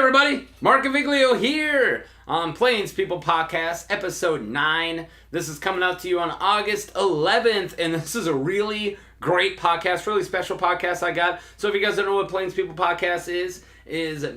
everybody, Mark Gaviglio here on Plains People Podcast, episode 9. This is coming out to you on August 11th, and this is a really great podcast, really special podcast I got. So if you guys don't know what Plains People Podcast is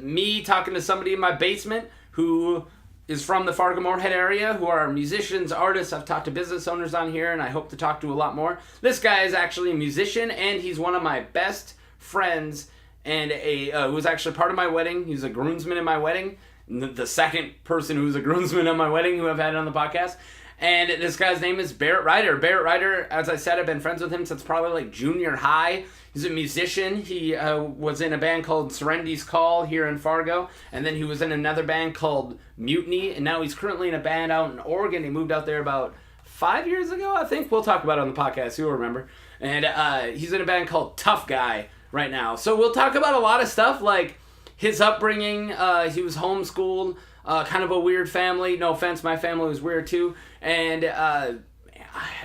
me talking to somebody in my basement who is from the Fargo North Dakota area, who are musicians, artists. I've talked to business owners on here, and I hope to talk to a lot more. This guy is actually a musician, and he's one of my best friends, and who was actually part of my wedding. He was a groomsman in my wedding. The second person who was a groomsman on my wedding who I've had on the podcast. And this guy's name is Barrett Ryder. Barrett Ryder, as I said, I've been friends with him since probably like junior high. He's a musician. He was in a band called Serendity's Call here in Fargo. And then he was in another band called Mutiny. And now he's currently in a band out in Oregon. He moved out there about 5 years ago, I think. We'll talk about it on the podcast. You'll remember. And he's in a band called Tough Guy right now. So we'll talk about a lot of stuff like his upbringing. He was homeschooled. Kind of a weird family. No offense, my family was weird too. And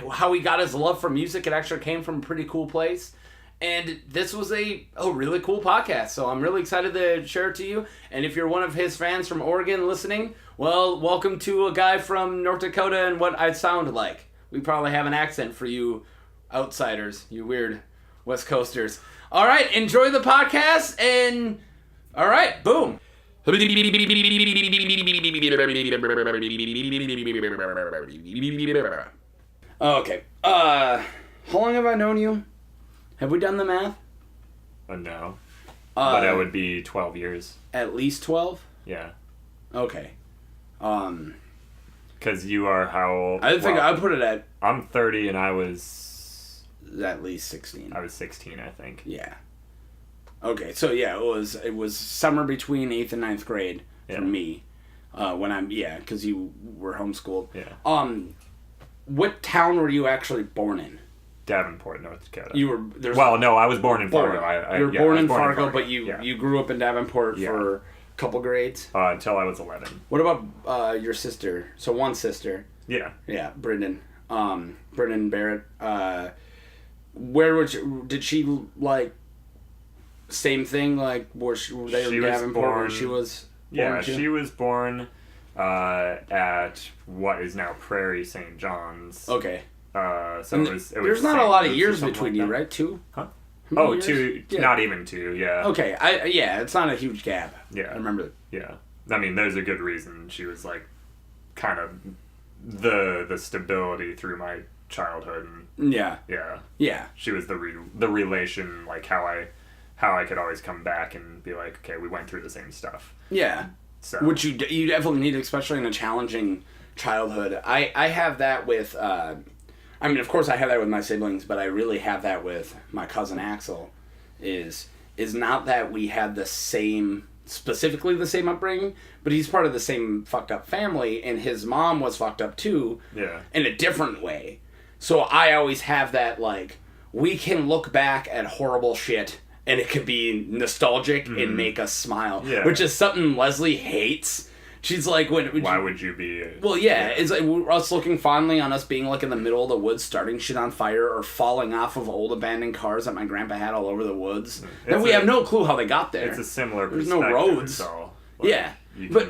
how he got his love for music. It actually came from a pretty cool place. And this was a really cool podcast. So I'm really excited to share it to you. And if you're one of his fans from Oregon listening, well, welcome to a guy from North Dakota and what I sound like. We probably have an accent for you outsiders, you weird West Coasters. All right, enjoy the podcast, and all right, boom. Okay. How long have I known you? Have we done the math? No. But that would be 12 years. At least 12? Yeah. Okay. Because you are how old? I think I put it at... I'm 30 and I was... At least 16. I was 16, I think. Yeah. Okay, so yeah, it was summer between 8th and 9th grade for me. Because you were homeschooled. Yeah. What town were you actually born in? Davenport, North Dakota. You were no, I was born in Fargo. You were born in Fargo, but you grew up in Davenport for a couple grades? Until I was 11. What about your sister? So one sister. Yeah. Yeah, Brendan. Brendan Barrett. Did she like same thing? Like she was born. She was born at what is now Prairie St. John's. Okay. There's not a lot of years between you, right? 2? Huh? Years? 2. Yeah. Not even 2. Yeah. Okay. It's not a huge gap. Yeah. I remember. Yeah. I mean, there's a good reason she was like, kind of, the stability through my childhood. And, yeah. Yeah. Yeah. She was the relation, like how I could always come back and be like, okay, we went through the same stuff. Yeah. So. Which you definitely need, especially in a challenging childhood. I have that with, of course I have that with my siblings, but I really have that with my cousin Axel, is not that we had specifically the same upbringing, but he's part of the same fucked up family, and his mom was fucked up too. Yeah. In a different way. So I always have that, like, we can look back at horrible shit and it could be nostalgic and make us smile. Yeah. Which is something Leslie hates. She's like, why would you be... Well, yeah, it's like us looking fondly on us being like in the middle of the woods, starting shit on fire, or falling off of old abandoned cars that my grandpa had all over the woods. And we have no clue how they got there. It's a similar There's perspective. No roads. So, yeah. But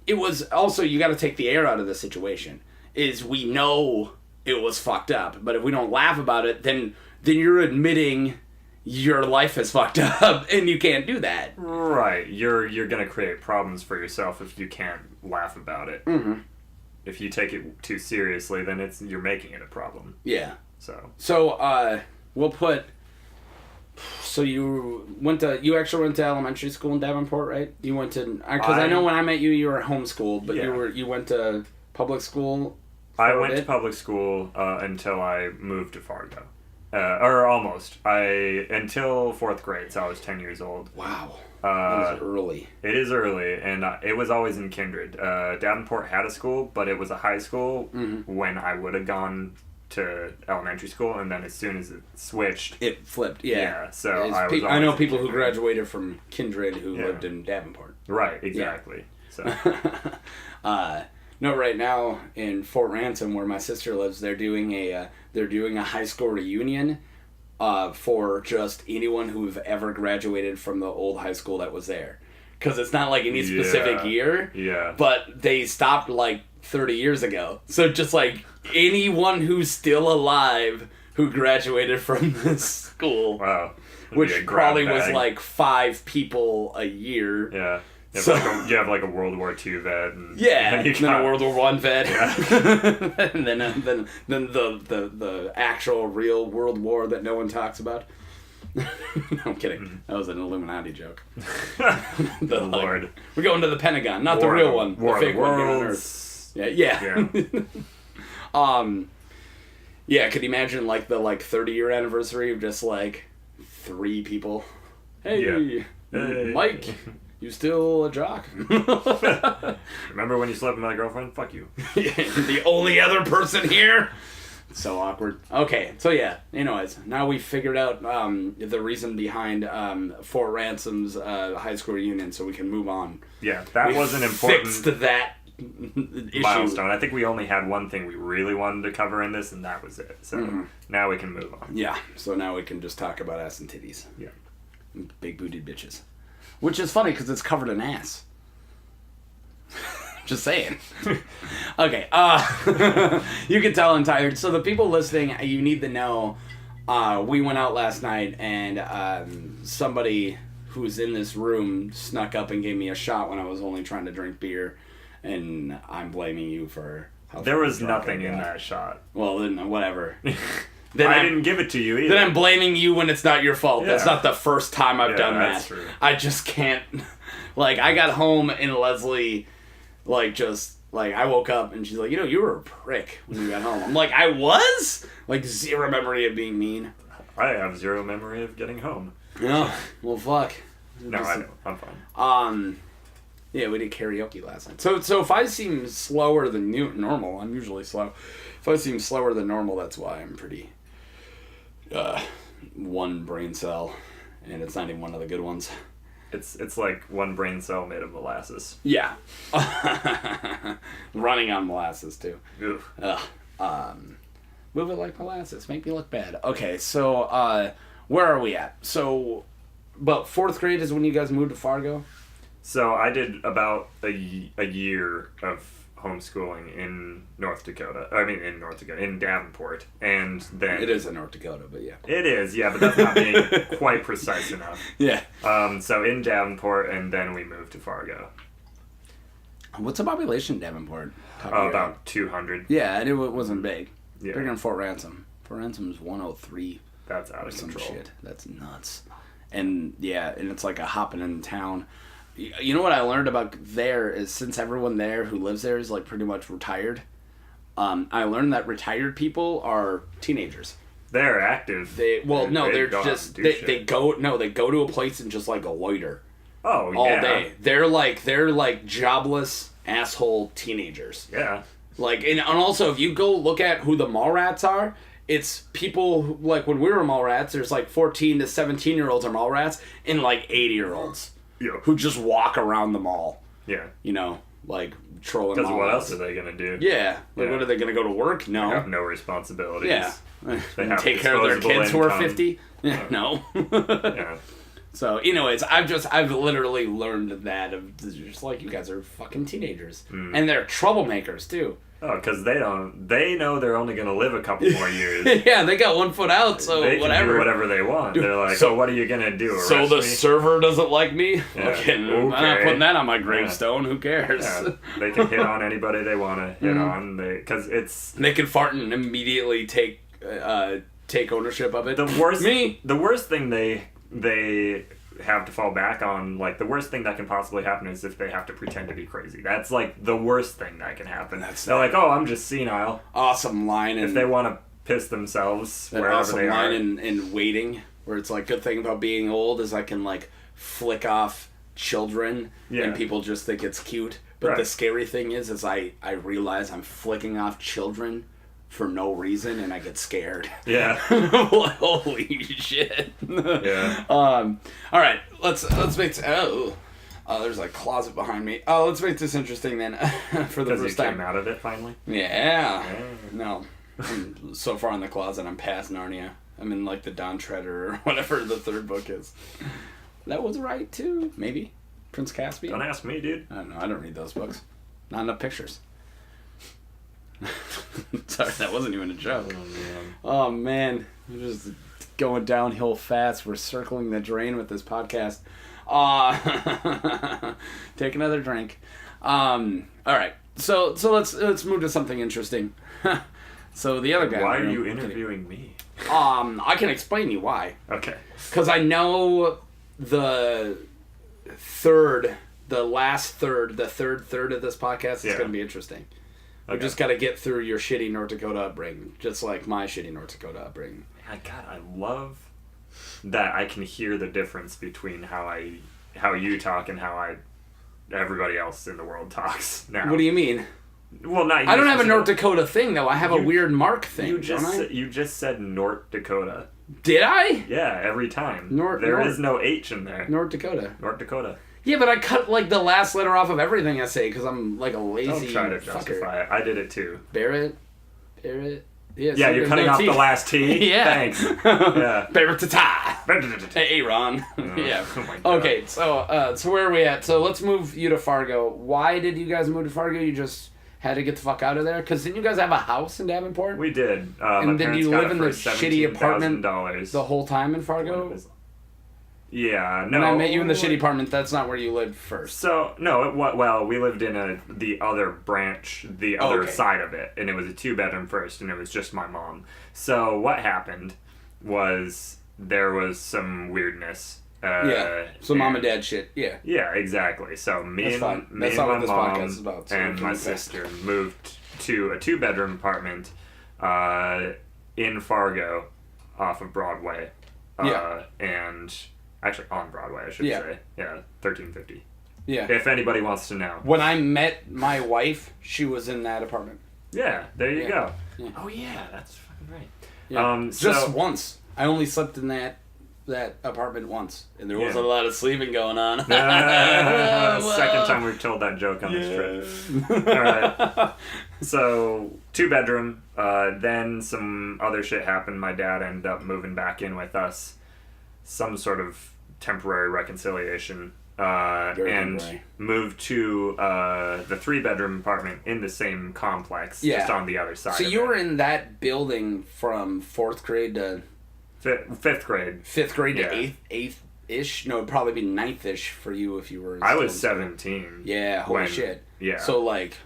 it was also, you got to take the air out of the situation. Is we know it was fucked up, but if we don't laugh about it, then you're admitting your life is fucked up, and you can't do that. Right. You're gonna create problems for yourself if you can't laugh about it. Mm-hmm. If you take it too seriously, then you're making it a problem. Yeah. So we'll put. So you actually went to elementary school in Davenport, right? You went to, because I know when I met you, you were homeschooled, but you went to public school. I went to public school until I moved to Fargo. Or almost. Until 4th grade, so I was 10 years old. Wow. That is early. It is early, and it was always in Kindred. Davenport had a school, but it was a high school when I would have gone to elementary school, and then as soon as it switched... It flipped, yeah. Yeah, so I know people who graduated from Kindred who lived in Davenport. Right, exactly. Yeah. So... No, right now in Fort Ransom, where my sister lives, they're doing a high school reunion for just anyone who've ever graduated from the old high school that was there. because it's not like any specific year. Yeah. But they stopped like 30 years ago. So just like anyone who's still alive who graduated from this school. Wow. Which probably was like 5 people a year. Yeah. You have like a World War II vet. And then a World War I vet. Yeah. And then the actual real World War that no one talks about. No, I'm kidding. That was an Illuminati joke. The Lord. We're going to the Pentagon, not the real one. War the fake of the one here on Worlds. Earth. Yeah. Could you imagine like the 30-year anniversary of just like 3 people? Hey, Mike, you still a jock? Remember when you slept with my girlfriend? Fuck you. The only other person here? So awkward. Okay, so yeah, anyways, now we figured out the reason behind Fort Ransom's high school reunion, so we can move on. Yeah, that was an important fixed that issue. milestone. I think we only had one thing we really wanted to cover in this, and that was it. So now we can move on. Yeah, so now we can just talk about ass and titties. Yeah. Big booted bitches. Which is funny because it's covered in ass. Just saying. Okay, you can tell I'm tired. So the people listening, you need to know, we went out last night and somebody who's in this room snuck up and gave me a shot when I was only trying to drink beer, and I'm blaming you for how there was nothing in that shot. Well, then whatever. I didn't give it to you either. Then I'm blaming you when it's not your fault. Yeah. That's not the first time I've done that. That's true. I just can't. Like, I got home and Leslie, like, just, like, I woke up and she's like, you were a prick when you got home. I'm like, I was? Like, zero memory of being mean. I have zero memory of getting home. No. Well, fuck. No, I know. I'm fine. Yeah, we did karaoke last night. So if I seem slower than normal, I'm usually slow. If I seem slower than normal, that's why I'm pretty... one brain cell, and it's not even one of the good ones. It's like one brain cell made of molasses. Yeah. Running on molasses, too. Move it like molasses. Make me look bad. Okay, so, where are we at? So, but 4th grade is when you guys moved to Fargo? So, I did about a year of homeschooling in North Dakota. In Davenport. And then... It is in North Dakota, but yeah. It is, yeah, but that's not being quite precise enough. Yeah. So in Davenport, and then we moved to Fargo. What's the population in Davenport? About 200. Yeah, and it wasn't big. Yeah. Bigger than Fort Ransom. Fort Ransom's 103. That's out of some control. Shit. That's nuts. And yeah, and it's like a hopping in town. You know what I learned about there is, since everyone there who lives there is like pretty much retired, I learned that retired people are teenagers. They're active. They go to a place and just like loiter. Oh, all day. They're like jobless asshole teenagers. Yeah. Like, and also if you go look at who the mall rats are, it's people who, like when we were mall rats, there's like 14 to 17 year olds are mall rats and like 80-year-olds. Yeah. Who just walk around the mall. Yeah. Like trolling. Because what else are they gonna do? Yeah. Like, what are they gonna go to work? No. They have no responsibilities. Yeah. They have take care of their kids who are 50. Yeah. No. Yeah. So, anyways, I've literally learned that of just like, you guys are fucking teenagers, and they're troublemakers too. Oh, because they know they're only gonna live a couple more years. Yeah, they got one foot out, so they whatever. Can do whatever they want. They're like, so what are you gonna do? Arrest so the me? server doesn't like me? Yeah. Okay, I'm not putting that on my gravestone. Yeah. Who cares? Yeah. They can hit on anybody they want to hit on. Because they can fart and immediately take ownership of it. The worst thing they have to fall back on, like, the worst thing that can possibly happen is if they have to pretend to be crazy. That's like the worst thing that can happen. They're like, oh, I'm just senile. Awesome line. If they want to piss themselves wherever awesome they are. line in Waiting, where it's like, good thing about being old is I can like flick off children and people just think it's cute. But the scary thing is I realize I'm flicking off children for no reason, and I get scared. Yeah. Holy shit. Yeah. All right, let's make there's a closet behind me. Let's make this interesting then. For the first time. Came out of it finally. Yeah. No, I'm so far in the closet, I'm past Narnia. I'm in like the Dawn Treader or whatever the third book is. That was right too. Maybe. Prince Caspian? Don't ask me, dude. I don't know. I don't read those books. Not enough pictures. Sorry, that wasn't even a joke. Oh, man. We're just going downhill fast. We're circling the drain with this podcast. Take another drink. All right. So let's move to something interesting. So the other guy. Why are you interviewing me? I can explain to you why. Okay. Because I know the third third of this podcast is going to be interesting. Okay. We just got to get through your shitty North Dakota upbringing, just like my shitty North Dakota upbringing. God, I love that I can hear the difference between how you talk and how everybody else in the world talks now. What do you mean? Well, not you. I don't have a North Dakota thing though. I have a weird Mark thing. You just said North Dakota. Did I? Yeah, every time. There is no H in there. North Dakota. North Dakota. Yeah, but I cut like the last letter off of everything I say because I'm like a lazy. Don't try to justify it. I did it too. Barrett. Yeah, you're cutting off the last T. Yeah. Thanks. Yeah. Barrett Hey, Ron. Yeah. Oh my God. Okay, so where are we at? So let's move you to Fargo. Why did you guys move to Fargo? You just had to get the fuck out of there? Because didn't you guys have a house in Davenport? We did. And then you live in the shitty apartment the whole time in Fargo? Yeah, no. When I met you in the shitty apartment, that's not where you lived first. So, no, we lived in the other branch, the other side of it, and it was a 2-bedroom first, and it was just my mom. So, what happened was there was some weirdness. So mom and dad shit, yeah. Yeah, exactly. So, me and my mom and my sister moved to a 2-bedroom apartment in Fargo off of Broadway. And... Actually, on Broadway, I should say. Yeah, 1350. Yeah. If anybody wants to know. When I met my wife, she was in that apartment. Yeah, there you go. Yeah. Oh, yeah, that's fucking right. Yeah. Just once. I only slept in that apartment once. And there wasn't a lot of sleeping going on. Second time we've told that joke on this trip. All right. So, 2-bedroom. Then some other shit happened. My dad ended up moving back in with us. Some sort of temporary reconciliation, and moved to the 3-bedroom apartment in the same complex, just on the other side. So you were in that building from 4th grade to 5th grade. 5th grade to 8th-ish? No, it'd probably be 9th-ish for you if you were. I was 17. Yeah, holy shit. Yeah. So like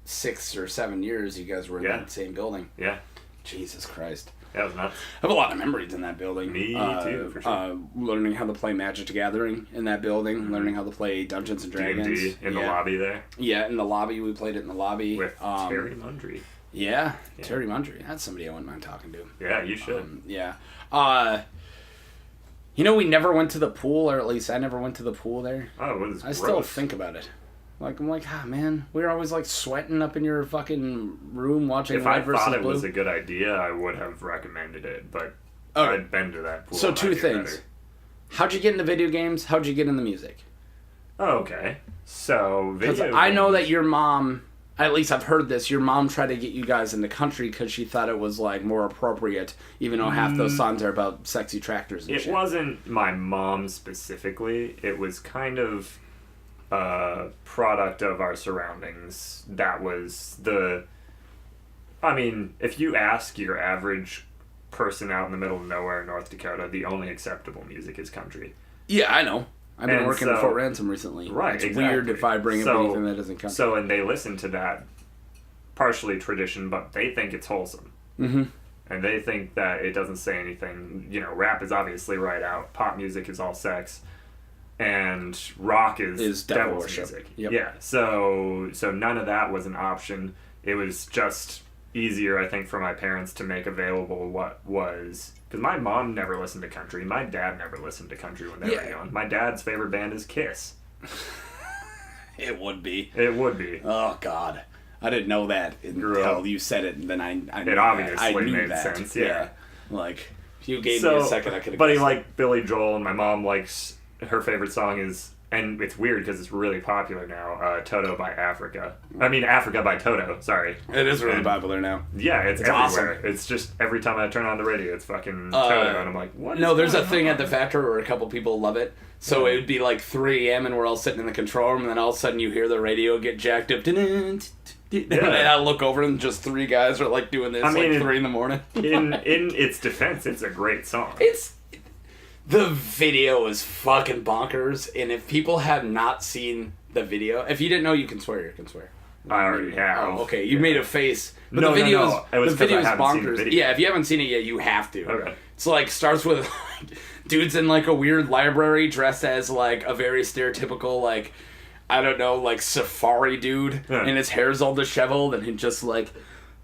6 or 7 years, you guys were in that same building. Yeah. Jesus Christ. That was nuts. I have a lot of memories in that building. Me too, for sure. Learning how to play Magic the Gathering in that building. Learning how to play Dungeons and Dragons. D&D in the lobby there. Yeah, in the lobby. We played it in the lobby. With Terry Mundry. Yeah, Terry Mundry. That's somebody I wouldn't mind talking to. Yeah, you should. Yeah. We never went to the pool, or at least I never went to the pool there. Oh, it was gross. I still think about it. I'm like, man, we were always like sweating up in your fucking room watching Red vs. Blue. If I thought it was a good idea, I would have recommended it, but I'd been to that pool. So 2 things. Better. How'd you get into video games? How'd you get into music? Oh, okay. So, video games. I know that your mom, at least I've heard this, your mom tried to get you guys into country because she thought it was like more appropriate, even though half those songs are about sexy tractors and shit. It wasn't my mom specifically. It was kind of product of our surroundings. That was if you ask your average person out in the middle of nowhere in North Dakota, the only acceptable music is country. Yeah, I know. I've been working at Fort Ransom recently. Right, it's weird if I bring up anything that isn't country. So, and they listen to that, partially tradition, but they think it's wholesome. Mm-hmm. And they think that it doesn't say anything. Rap is obviously right out. Pop music is all sex. And rock is devil's worship. Music. Yep. Yeah, so none of that was an option. It was just easier, I think, for my parents to make available what was... Because my mom never listened to country. My dad never listened to country when they were young. My dad's favorite band is Kiss. It would be. It would be. Oh, God. I didn't know that until you said it, and then I knew it obviously I knew made that. sense, yeah. Like, if you gave me a second, I could have... But he liked Billy Joel, and my mom likes... Her favorite song is and it's weird because it's really popular now. Toto by Africa. I mean, Africa by Toto. Sorry. It is really popular now. Yeah, it's everywhere. Awesome. It's just every time I turn on the radio, it's fucking Toto, and I'm like, what? No, there's a thing at the factory where a couple people love it. So it would be like 3 a.m. and we're all sitting in the control room, and then all of a sudden you hear the radio get jacked up. And I look over and just 3 guys are like doing this 3 in the morning. in its defense, it's a great song. The video is fucking bonkers, and if people have not seen the video, if you didn't know you can swear, you can swear. I already have. Oh, okay. You made a face. But No. The video is bonkers. Video. Yeah, if you haven't seen it yet, you have to. Okay. It's like starts with dudes in like a weird library dressed as like a very stereotypical like I don't know like safari dude, and his hair's all disheveled, and he just like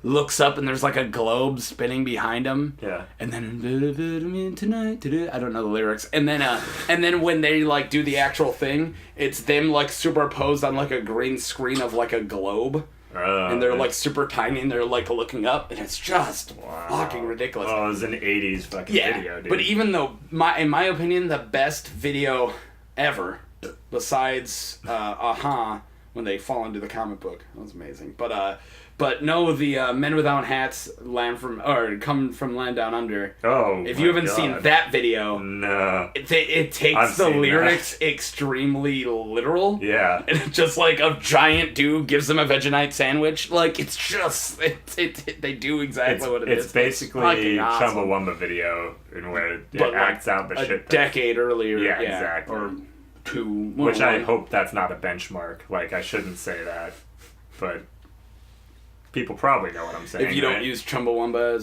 looks up and there's like a globe spinning behind him. Yeah. And then tonight, I don't know the lyrics. And then when they like do the actual thing, it's them like superposed on like a green screen of like a globe. And they're like super tiny and they're like looking up, and it's just fucking ridiculous. Oh, it was an 80s fucking video, dude. But even though in my opinion the best video ever besides when they fall into the comic book, that was amazing. But no, the Men Without Hats come from Land Down Under. Oh, if you haven't seen that video, no, it takes the lyrics extremely literal. Yeah, and it's just like a giant dude gives them a Vegemite sandwich. Like it's just they do exactly what it is. It's basically awesome. Chumbawamba video in where it acts out the shit. A decade earlier. Yeah, exactly. Or 2. Which I hope that's not a benchmark. Like I shouldn't say that, but. People probably know what I'm saying. If you don't use Chumbawamba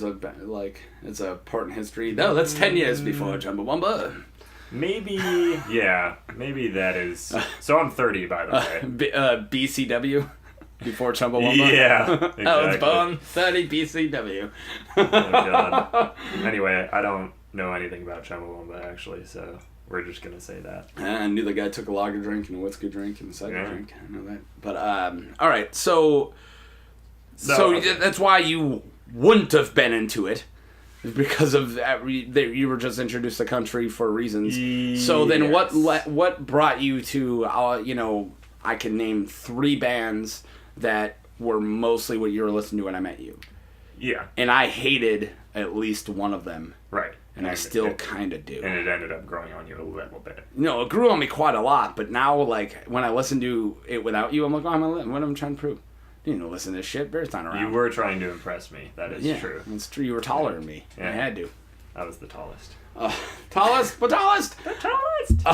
as a part in history, no, that's 10 years before Chumbawamba. Maybe that is. So I'm 30, by the way. BCW before Chumbawamba. Yeah, exactly. I was born 30 BCW. Oh god. Anyway, I don't know anything about Chumbawamba actually, so we're just gonna say that. I knew the guy took a lager drink and a whiskey drink and a cider drink. I know that. But all right, so that's why you wouldn't have been into it, because of that. You were just introduced to the country for reasons. Yes. So then, what brought you to? I can name 3 bands that were mostly what you were listening to when I met you. Yeah. And I hated at least one of them. Right. And I still kind of do. And it ended up growing on you a little bit. No, it grew on me quite a lot. But now, like when I listen to it without you, I'm like, what am I trying to prove? You didn't listen to this shit. Barrett's not around. You were trying to impress me. That is true. It's true. You were taller than me. Yeah. I had to. I was the tallest. Tallest? But tallest? The tallest!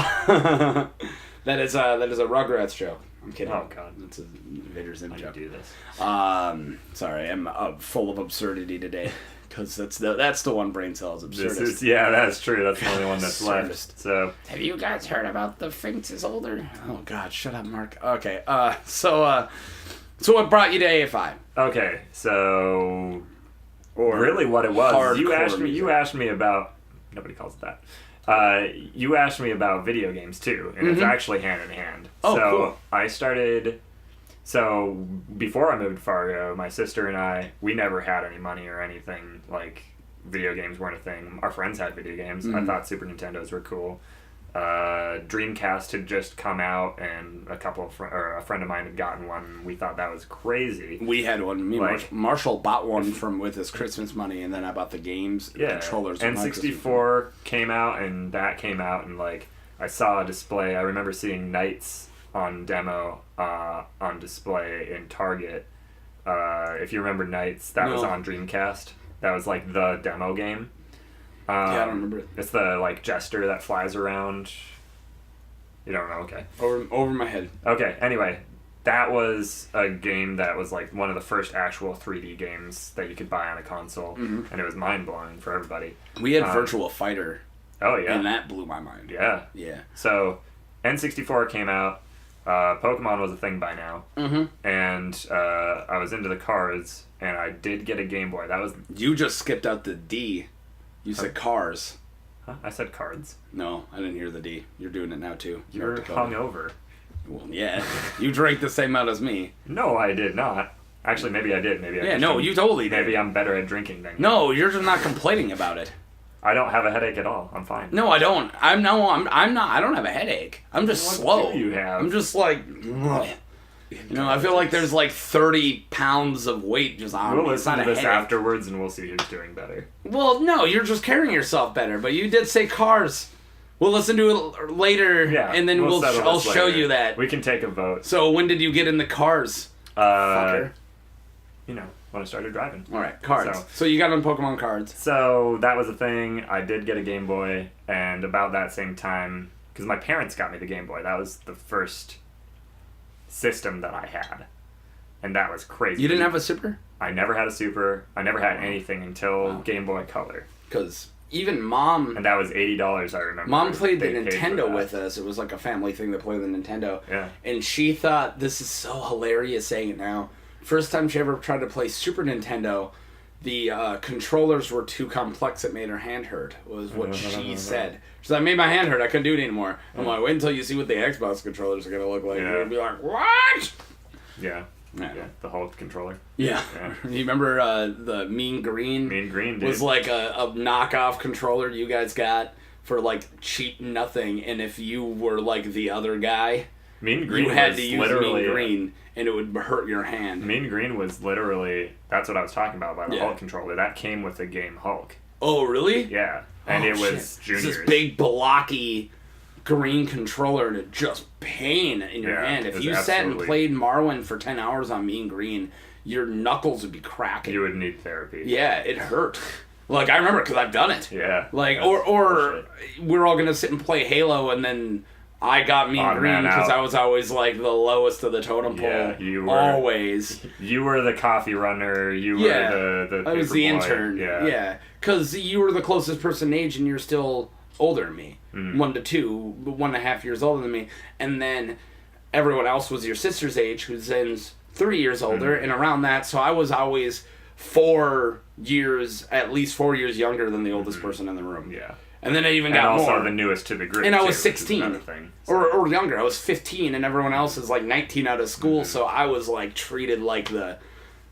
That is a Rugrats show. I'm kidding. Oh, God. That's a Vader Zim joke. do this. Sorry, I'm full of absurdity today. Because that's the one brain cell is absurdist. That's true. That's the only one that's left. So, have you guys heard about the Finks is older? Oh, God. Shut up, Mark. Okay. So what brought you to AFI? Okay, so really what it was, you asked me about, nobody calls it that. You asked me about video games too, and it's actually hand in hand. Oh, so cool. I started, before I moved to Fargo, my sister and we never had any money or anything, like video games weren't a thing. Our friends had video games. I thought Super Nintendos were cool. Dreamcast had just come out, and a friend of mine had gotten one. We thought that was crazy. We had one. Marshall bought one with his Christmas money, and then I bought the games, controllers. N64 came out, and like I saw a display. I remember seeing Knights on demo on display in Target. If you remember Knights, that was on Dreamcast. That was like the demo game. I don't remember it. It's the like jester that flies around. You don't know? Okay. Over my head. Okay. Anyway, that was a game that was like one of the first actual 3D games that you could buy on a console, and it was mind blowing for everybody. We had Virtual Fighter. Oh yeah. And that blew my mind. Yeah. Yeah. So, N64 came out. Pokemon was a thing by now, and I was into the cards, and I did get a Game Boy. You just skipped out the D. You said cars. Huh? I said cards. No, I didn't hear the D. You're doing it now too. You're hungover. Well, yeah. You drank the same amount as me. No, I did not. Actually, maybe I did. You totally did. Maybe I'm better at drinking than you. No, you're just not complaining about it. I don't have a headache at all. I'm fine. No, I don't. I'm not. I don't have a headache. I'm just slow. What do you have? I'm just like. You know, I feel like there's like 30 pounds of weight just on me. We'll It's listen not to a this headache. afterwards, and we'll see who's doing better. Well, no, you're just carrying yourself better. But you did say cars. We'll listen to it later, Yeah, and then settle I'll this show later. you that. We can take a vote. So when did you get in the cars? Fucker. You know, when I started driving. All right, cards. So you got on Pokemon cards. So that was a thing. I did get a Game Boy, and about that same time, because my parents got me the Game Boy. That was the first system that I had. And that was crazy. You didn't have a Super? I never had a Super. I never had anything until Game Boy Color. Because even Mom... And that was $80, I remember. Mom played the They paid for Nintendo that. with us. It was like a family thing to play the Nintendo. Yeah. And she thought, this is so hilarious saying it now. First time she ever tried to play Super Nintendo, the controllers were too complex. It made her hand hurt, was what she said. She's like, made my hand hurt. I couldn't do it anymore. I'm like, wait until you see what the Xbox controllers are going to look like. Yeah. You're going to be like, what? Yeah. Yeah, the Hulk controller. Yeah. You remember the Mean Green? Mean Green, dude. Was like a knockoff controller you guys got for like cheap nothing, and if you were like the other guy, Mean Green you had was to use literally Mean Green, and it would hurt your hand. Mean Green was literally, that's what I was talking about by the Yeah. Hulk controller. That came with the game Hulk. Oh, really? Yeah. And it was shit. Junior's. It's this big blocky green controller, and it just pain in your Yeah, hand. it If was you sat and absolutely- played Marwin for 10 hours on Mean Green, your knuckles would be cracking. You would need therapy. Yeah, it hurt. Like, I remember because I've done it. Yeah. Like, that's or bullshit. we're all gonna sit and play Halo, and then I got Mean Odd Green man because out. I was always like the lowest of the totem pole. Yeah, you were. Always. You were the coffee runner. You Yeah. were the I was paper the boy. intern. Yeah. Yeah. Because you were the closest person in age, and you're still older than me. 1 to 2, 1.5 years older than me. And then everyone else was your sister's age, who's then 3 years older, and around that. So I was always 4 years, at least 4 years younger than the oldest person in the room. Yeah. And then I even And got also more. the newest to the group. And I too, was which is 16. another thing. So- Or younger. I was 15, and everyone else is like 19 out of school, so I was like treated like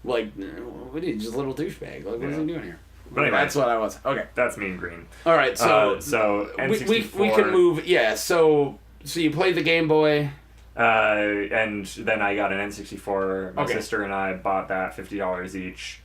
what are you, just a little douchebag? Like, what is he doing here? But anyway, That's what I was. Okay. That's Mean Green. All right, so N64, we can move. Yeah, so you played the Game Boy. And then I got an N64. My Okay. sister and I bought that $50 each.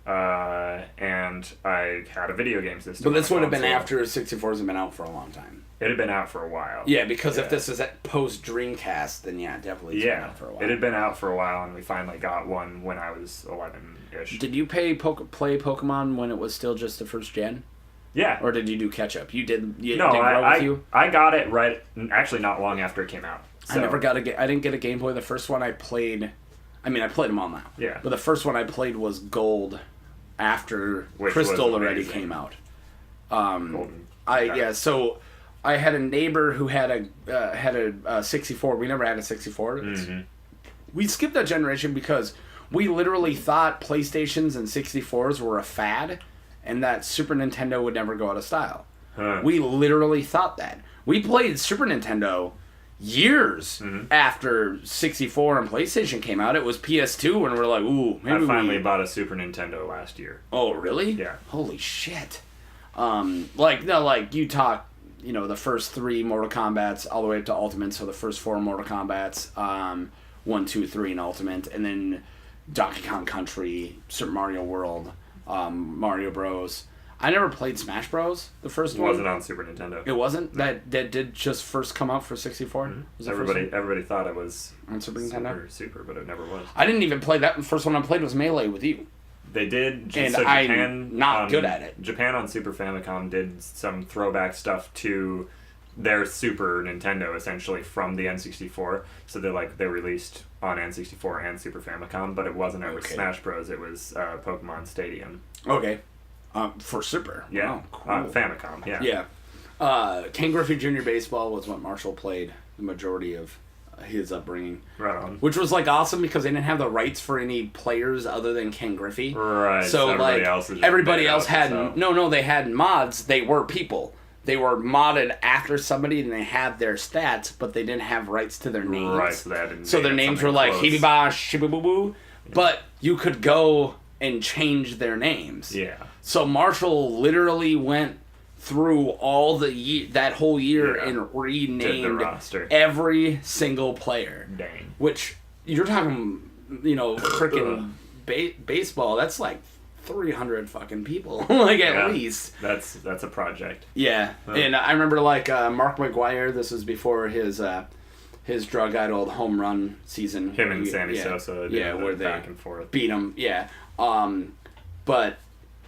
And I had a video game system. But this on would have been console. after 64s have been out for a long time. It had been out for a while. Yeah, because if Yeah. this is at post Dreamcast, then yeah, definitely it's been Yeah, out for a while. it had been out for a while, and we finally got one when I was 11-ish. Did you play Pokemon when it was still just the first gen? Yeah. Or did you do catch up? You did. You No, did grow with you? I got it right. Actually, not long after it came out. So, I never got I didn't get a Game Boy. The first one I played, I mean, I played them all now. Yeah. But the first one I played was Gold, after Which Crystal was already amazing. came out. Golden. So I had a neighbor who had a 64. We never had a 64. Mm-hmm. We skipped that generation because we literally thought PlayStations and 64s were a fad, and that Super Nintendo would never go out of style. Huh. We literally thought that. We played Super Nintendo years after 64 and PlayStation came out. It was PS2, and we're like, ooh, maybe I finally bought a Super Nintendo last year. Oh, really? Yeah. Holy shit. You talk, the first 3 Mortal Kombats all the way up to Ultimate, so the first 4 Mortal Kombats, 1, 2, 3 in Ultimate, and then Donkey Kong Country, Super Mario World, Mario Bros. I never played Smash Bros. The first It one. wasn't on Super Nintendo. It wasn't? That did just first come out for 64? Was it Everybody thought it was on Super Nintendo? super, but it never was. I didn't even play that. The first one I played was Melee with you. They did, And so I'm Japan not good at it. Japan on Super Famicom did some throwback stuff to their Super Nintendo, essentially, from the N64. So they released on N64 and Super Famicom, but it wasn't ever Okay. Smash Bros. It was Pokemon Stadium. Okay. For Super. Yeah, Oh, cool. Famicom. Yeah. Yeah. Ken Griffey Jr. Baseball was what Marshall played the majority of his upbringing. Right on. Which was awesome because they didn't have the rights for any players other than Ken Griffey. Right. So everybody else is just everybody made else up, had so. no, they had mods. They were people. They were modded after somebody and they had their stats, but they didn't have rights to their names. Right. So, they had to So their name names were something like close. Hibiba, Shibiboo, but you could go and change their names. Yeah. So Marshall literally went through all that whole year and renamed every single player. Dang. Which, you're talking, freaking baseball, that's like 300 fucking people, like at least. That's a project. Yeah, and I remember like Mark McGuire, this was before his drug idol home run season. Him and Sammy Sosa, where they back and forth. beat him, but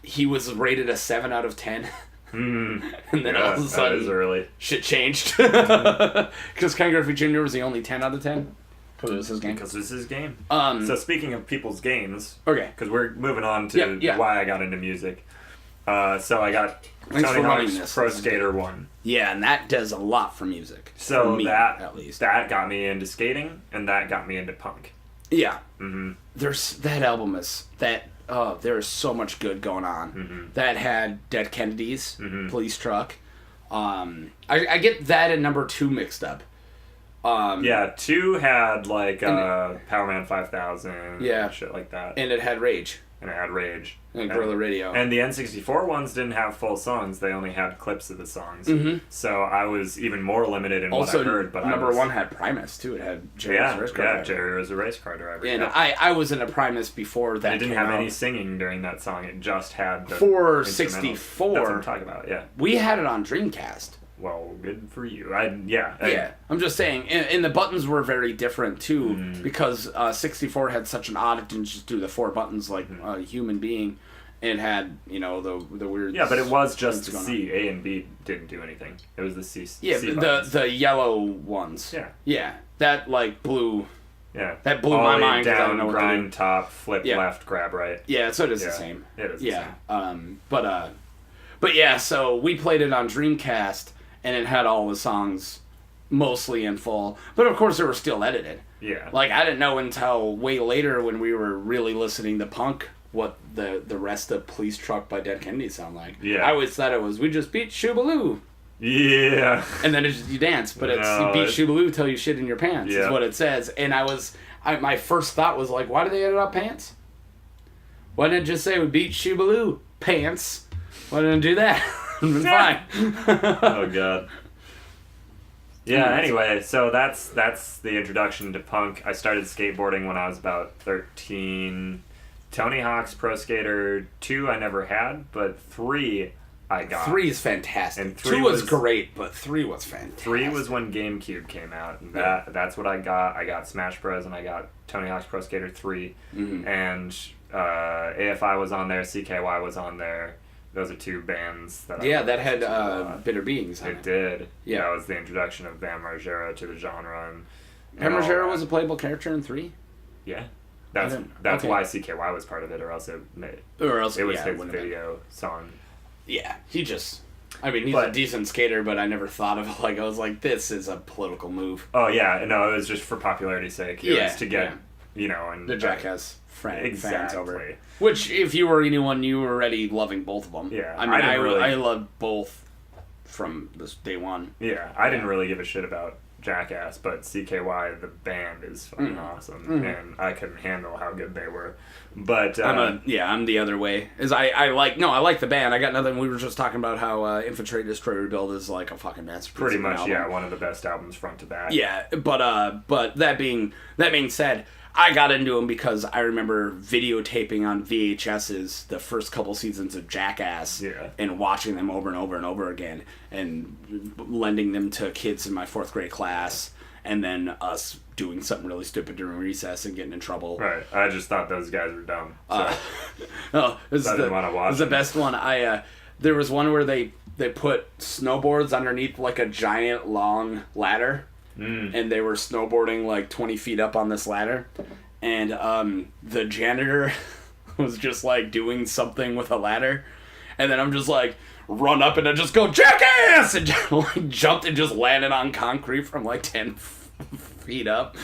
he was rated a 7 out of 10. And then all of a sudden, early. Shit changed. Because Ken Griffey Jr. was the only 10 out of 10. Because it was his game. Because it was his game. So speaking of people's games, okay, because we're moving on to why I got into music. So I got Tony Hawk's Pro Skater 1. Yeah, and that does a lot for music. So for me, at least that got me into skating, and that got me into punk. Yeah. Mm-hmm. That album is that. Oh, there is so much good going on. Mm-hmm. That had Dead Kennedys, Police Truck. I get that and number 2 mixed up. 2 had like Power Man 5000, shit like that. And it had Rage. And Guerrilla Radio. And the N64 ones didn't have full songs. They only had clips of the songs. Mm-hmm. So I was even more limited in what I heard. But number 1 had Primus, too. It had Jerry as a race car driver. Jerry was a race car driver. And I was in a Primus before that. It didn't have any singing during that song. It just had the for 64. That's what I'm talking about, yeah. We had it on Dreamcast. Well, good for you. I'm just saying, and the buttons were very different too, because 64 had such an odd, it didn't just do the 4 buttons like a human being. It had, the weird. Yeah, but it was just the C. A and B didn't do anything. It was the C. Yeah, C the yellow ones. Yeah. Yeah, that like blew. Yeah. That blew my mind. Down, grind top, flip left, grab right. Yeah, so it is the same. It is. The same. But yeah, so we played it on Dreamcast. And it had all the songs mostly in full. But of course, they were still edited. Yeah. Like, I didn't know until way later when we were really listening to punk what the rest of Police Truck by Dead Kennedys sound like. Yeah. I always thought it was, we just beat Shoobaloo. Yeah. And then it's just, you dance. But you beat Shoobaloo till you shit in your pants is what it says. And my first thought was like, why did they edit out pants? Why didn't it just say we beat Shoobaloo pants? Why didn't it do that? Fine. Oh god. Yeah, anyway, so that's the introduction to punk. I started skateboarding when I was about 13. Tony Hawk's Pro Skater 2 I never had, but 3 I got. 3 is fantastic. And 3 was great, but 3 was fantastic. 3 was when GameCube came out. And that's what I got. I got Smash Bros. And I got Tony Hawk's Pro Skater 3. Mm-hmm. And AFI was on there, CKY was on there. Those are 2 bands that that had Bitter Beings on it. It did. Yeah. That was the introduction of Bam Margera to the genre. And Bam Margera was a playable character in 3? Yeah. That's why CKY was part of it, or else it was his video song. Yeah, he's a decent skater, but I never thought of I was like, this is a political move. Oh yeah, no, it was just for popularity's sake. It was to get, and the Jackass fans over. Exactly. Which, if you were anyone, you were already loving both of them. Yeah, I loved both from this day one. Yeah, I didn't really give a shit about Jackass, but CKY, the band, is fucking awesome, and I couldn't handle how good they were. But I'm the other way. I like the band. I got nothing. We were just talking about how Infiltrate, Destroy, Rebuild is like a fucking masterpiece. Pretty much, one of the best albums front to back. Yeah, but that being said, I got into them because I remember videotaping on VHSs the first couple seasons of Jackass and watching them over and over and over again and lending them to kids in my 4th grade class, and then us doing something really stupid during recess and getting in trouble. Right. I just thought those guys were dumb. So I didn't want to watch. It was the best one. There was one where they put snowboards underneath like a giant long ladder. And they were snowboarding like 20 feet up on this ladder, and the janitor was just like doing something with a ladder, and then I'm just like run up and I just go Jackass and like jumped and just landed on concrete from like 10 feet up.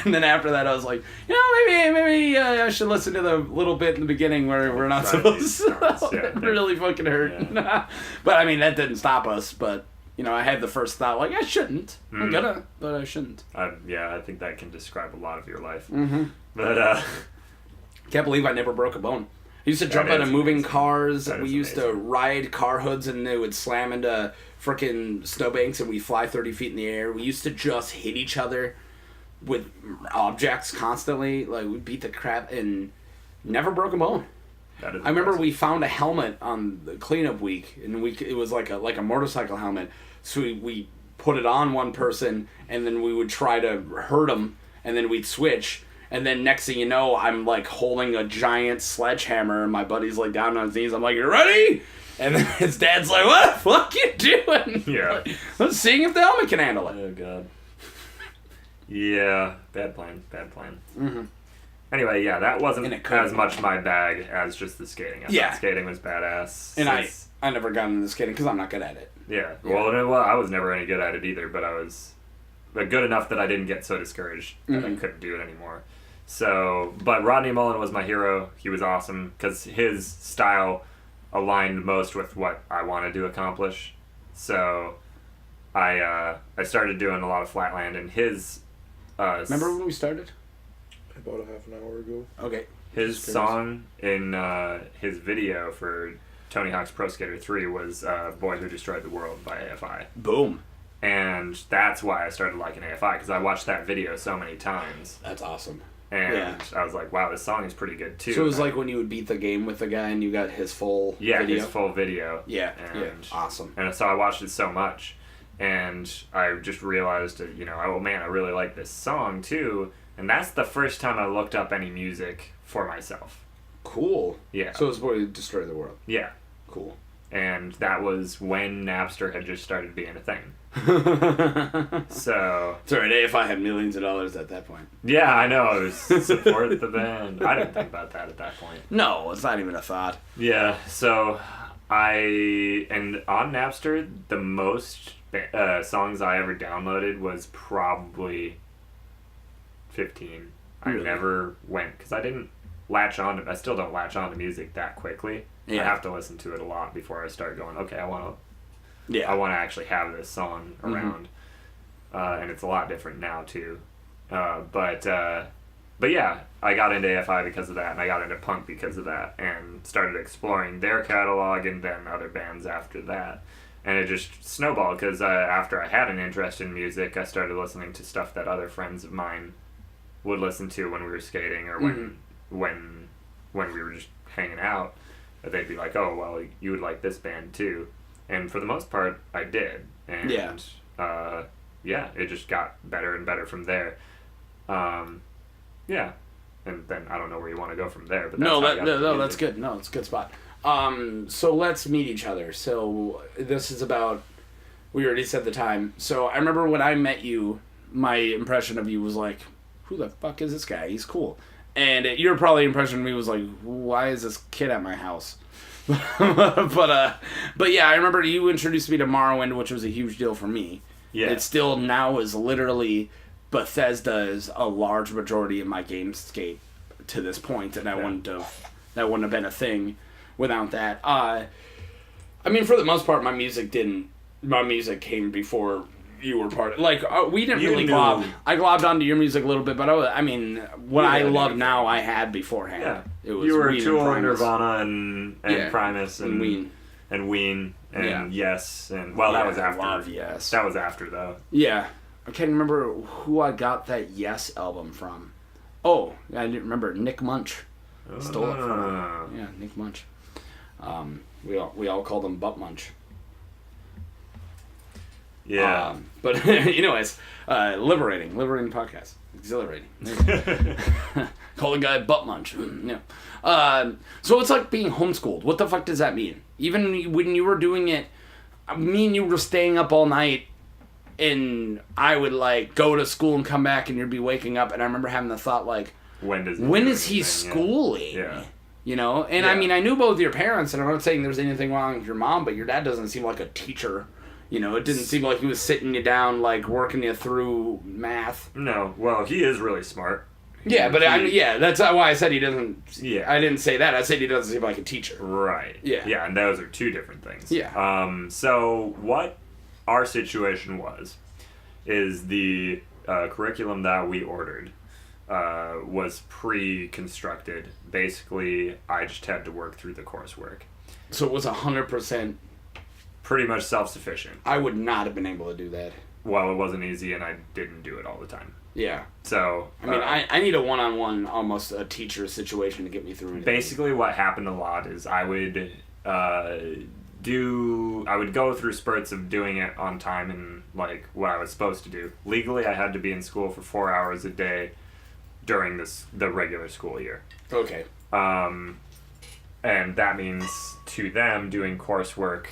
And then after that I was like, maybe I should listen to the little bit in the beginning where we're not supposed to. It really fucking hurt. Yeah. But I mean, that didn't stop us, but I had the first thought, like, I shouldn't. I'm gonna, but I shouldn't. I think that can describe a lot of your life. Mm-hmm. But, can't believe I never broke a bone. used to jump out of moving cars. That We is used to amazing. ride car hoods and they would slam into frickin' snowbanks and we'd fly 30 feet in the air. We used to just hit each other with objects constantly. Like, we beat the crap and never broke a bone. That is I remember impressive. we found a helmet on the cleanup week, and it was like a motorcycle helmet. So we put it on one person, and then we would try to hurt them, and then we'd switch. And then next thing you know, I'm like holding a giant sledgehammer, and my buddy's like down on his knees. I'm like, "You ready?" And then his dad's like, "What the fuck you doing?" Yeah. Let's see if the helmet can handle it. Oh god. Yeah, bad plan. Mm-hmm. Anyway, yeah, that wasn't And it could as have much been. my bag as just the skating. I Yeah. thought skating was badass. And since- I never got into skating because I'm not good at it. Yeah. Yeah. Well, I was never any good at it either, but I was good enough that I didn't get so discouraged that I Mhm. couldn't do it anymore. So, but Rodney Mullen was my hero. He was awesome because his style aligned most with what I wanted to accomplish. So, I started doing a lot of flatland, and his Remember when we started? About a half an hour ago. Okay. his Just song in his video for Tony Hawk's Pro Skater 3 was "Boy Who Destroyed the World" by AFI. Boom. And that's why I started liking AFI, because I watched that video so many times. That's awesome. And Yeah. I was like, wow, this song is pretty good too. So it was like when you would beat the game with the guy and you got his full yeah, video? his full video. Yeah, And, yeah. Awesome. And so I watched it so much, and I just realized that, oh man, I really like this song too. And that's the first time I looked up any music for myself. Cool. Yeah. So it was Boy Who Destroyed the World. Yeah. Cool. And that was when Napster had just started being a thing. So, It's alright, AFI had millions of dollars at that point. yeah, I know. It was support the band. I didn't think about that at that point. No, it's not even a thought. Yeah, so and on Napster, the most songs I ever downloaded was probably 15. I Really? never went, because I didn't latch on to, I still don't latch on to music that quickly. Yeah. I have to listen to it a lot before I start going, okay, I want to Yeah. actually have this song around. And it's a lot different now too. But yeah, I got into AFI because of that, and I got into punk because of that, and started exploring their catalog and then other bands after that. And it just snowballed, because after I had an interest in music, I started listening to stuff that other friends of mine would listen to when we were skating, or when we were just hanging out. They'd be like, oh, well, you would like this band too. And for the most part, I did. And Yeah. it just got better and better from there. Yeah. And then I don't know where you want to go from there. But that's No, how I got into that's music. good. No, it's a good spot. So let's meet each other. So this is about, we already said the time. So I remember when I met you, my impression of you was like, who the fuck is this guy? He's cool. And your probably impression of me was like, why is this kid at my house? but yeah, I remember you introduced me to Morrowind, which was a huge deal for me. Yeah. It still now is literally, Bethesda is a large majority of my gamescape to this point, and that wouldn't have been a thing without that. I mean, for the most part, my music came before you were part of, like, we didn't You really knew. glob. I globbed onto your music a little bit, but I mean, what Yeah, I I love knew. now, I had beforehand. Yeah. It was You were Ween Tool, and Primus. Nirvana, and Yeah. Primus, And Ween. And Ween, and Yeah. Yes, and, well, that Yeah, was I after. love Yes. That was after, though. Yeah. I can't remember who I got that Yes album from. Oh, I didn't remember. Nick Munch. Stole it from Ah. him. Yeah, Nick Munch. We all called him Butt Munch. Yeah. But anyways, liberating podcast, exhilarating. Call the guy Butt Munch. Yeah. So it's like being homeschooled. What the fuck does that mean? Even when you were doing it, me and you were staying up all night, and I would like go to school and come back, and you'd be waking up, and I remember having the thought like, when is he schooling? Yeah. You know, and I Yeah. mean, I knew both your parents, and I'm not saying there's anything wrong with your mom, but your dad doesn't seem like a teacher. You know, it didn't seem like he was sitting you down, like, working you through math. No, well, he is really smart. Yeah, but that's why I said he doesn't... Yeah. I didn't say that. I said he doesn't seem like a teacher. Right. Yeah. Yeah, and those are two different things. Yeah. So what our situation is the curriculum that we ordered was pre-constructed. Basically, I just had to work through the coursework. So it was 100%. Pretty much self-sufficient. I would not have been able to do that. Well, it wasn't easy, and I didn't do it all the time. Yeah. So I mean, I need a one-on-one, almost a teacher situation to get me through anything. Basically, what happened a lot is I would go through spurts of doing it on time and like what I was supposed to do. Legally, I had to be in school for 4 hours a day during the regular school year. Okay. And that means to them doing coursework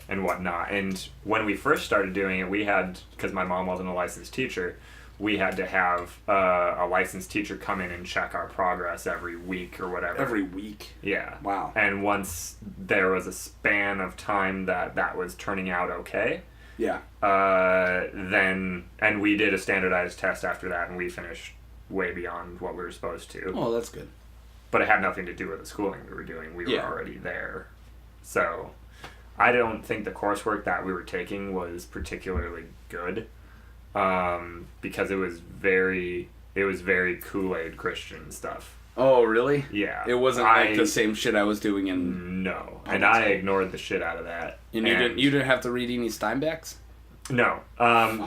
and whatnot. And when we first started doing it, we had, because my mom wasn't a licensed teacher, we had to have a licensed teacher come in and check our progress every week or whatever. Every week? Yeah. Wow. And once there was a span of time that was turning out okay, yeah. and we did a standardized test after that, and we finished way beyond what we were supposed to. Oh, that's good. But it had nothing to do with the schooling we were doing. We were already there. So I don't think the coursework that we were taking was particularly good, because it was very Kool-Aid Christian stuff. Oh, really? Yeah. It wasn't like the same shit I was doing in... No. And I ignored the shit out of that. And you didn't have to read any Steinbecks? No.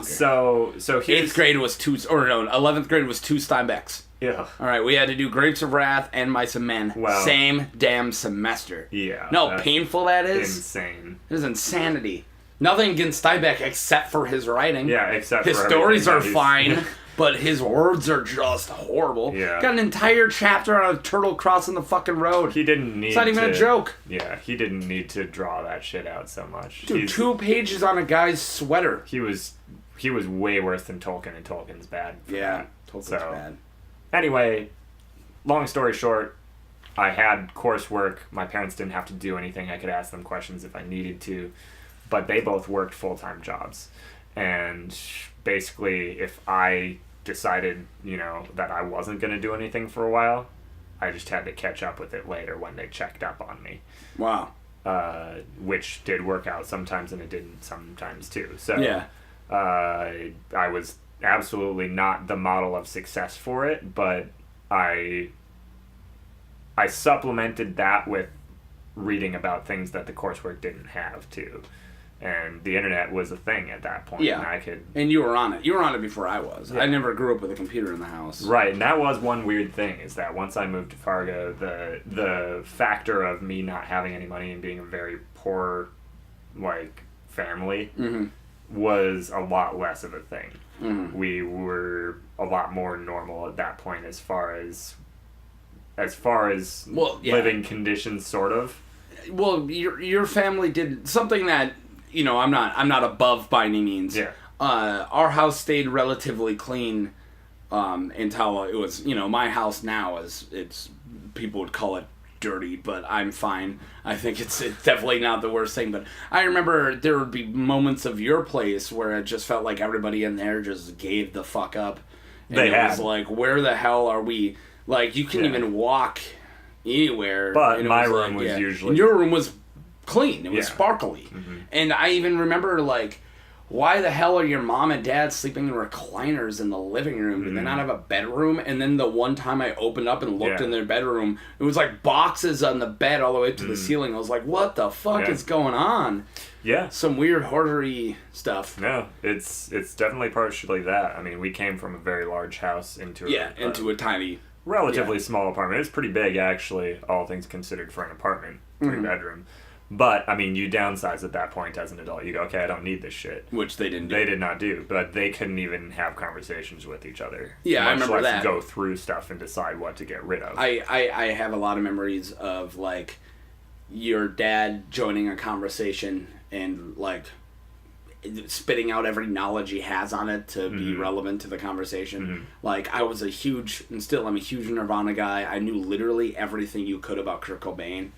So here's... 8th grade was 11th grade was 2 Steinbecks. Yeah. All right, we had to do Grapes of Wrath and Mice and Men. Wow. Same damn semester. Yeah. No, painful that is. Insane. It is insanity. Nothing against Steinbeck except for his writing. Yeah, except his for stories are he's... fine, but his words are just horrible. Yeah. Got an entire chapter on a turtle crossing the fucking road. He didn't need. It's not even a joke. Yeah, he didn't need to draw that shit out so much. Dude, 2 pages on a guy's sweater. He was way worse than Tolkien, and Tolkien's bad. Yeah, Tolkien's bad. Anyway, long story short, I had coursework. My parents didn't have to do anything. I could ask them questions if I needed to. But they both worked full-time jobs. And basically, if I decided, that I wasn't going to do anything for a while, I just had to catch up with it later when they checked up on me. Wow. Which did work out sometimes, and it didn't sometimes too. So yeah. I was absolutely not the model of success for it, but I supplemented that with reading about things that the coursework didn't have too. And the internet was a thing at that point. Yeah. And you were on it. You were on it before I was. Yeah. I never grew up with a computer in the house. Right, and that was one weird thing, is that once I moved to Fargo, the factor of me not having any money and being a very poor, family was a lot less of a thing. Mm-hmm. We were a lot more normal at that point as far as living conditions, sort of. Well, your family did something that, I'm not above by any means. Yeah. Our house stayed relatively clean until it was, my house now it's people would call it dirty, but I'm fine. I think it's definitely not the worst thing. But I remember there would be moments of your place where it just felt like everybody in there just gave the fuck up. And was like, where the hell are we? Like, you couldn't even walk anywhere. But my room was usually... And your room was clean. It was sparkly. Mm-hmm. And I even remember, why the hell are your mom and dad sleeping in recliners in the living room? Do they not have a bedroom? And then the one time I opened up and looked in their bedroom, it was boxes on the bed all the way up to the ceiling. I was like, what the fuck is going on? Yeah. Some weird hoardery stuff. No, it's definitely partially that. I mean, we came from a very large house into a tiny... relatively small apartment. It's pretty big, actually, all things considered, for an apartment, 3-bedroom. But, I mean, you downsize at that point as an adult. You go, okay, I don't need this shit. Which they didn't do. They did not do, but they couldn't even have conversations with each other. Yeah, I remember that. Go through stuff and decide what to get rid of. I have a lot of memories of, your dad joining a conversation and, spitting out every knowledge he has on it to be relevant to the conversation. I was a huge, and still I'm a huge Nirvana guy. I knew literally everything you could about Kurt Cobain.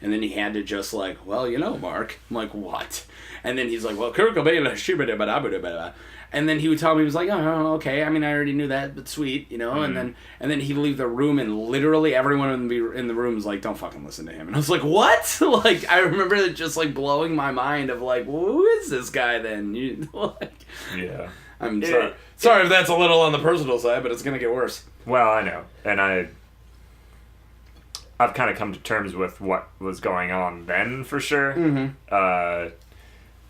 And then he had to just like, well, Mark. I'm like, what? And then he's like, well, Kurt Cobain, and then he would tell me, he was like, oh, okay. I mean, I already knew that, but sweet, And then he'd leave the room, and literally everyone in the room was like, don't fucking listen to him. And I was like, what? Like, I remember it just like blowing my mind of like, who is this guy then? Yeah. I'm sorry. Sorry if that's a little on the personal side, but it's gonna get worse. Well, I know, and I've kind of come to terms with what was going on then, for sure. Mm-hmm.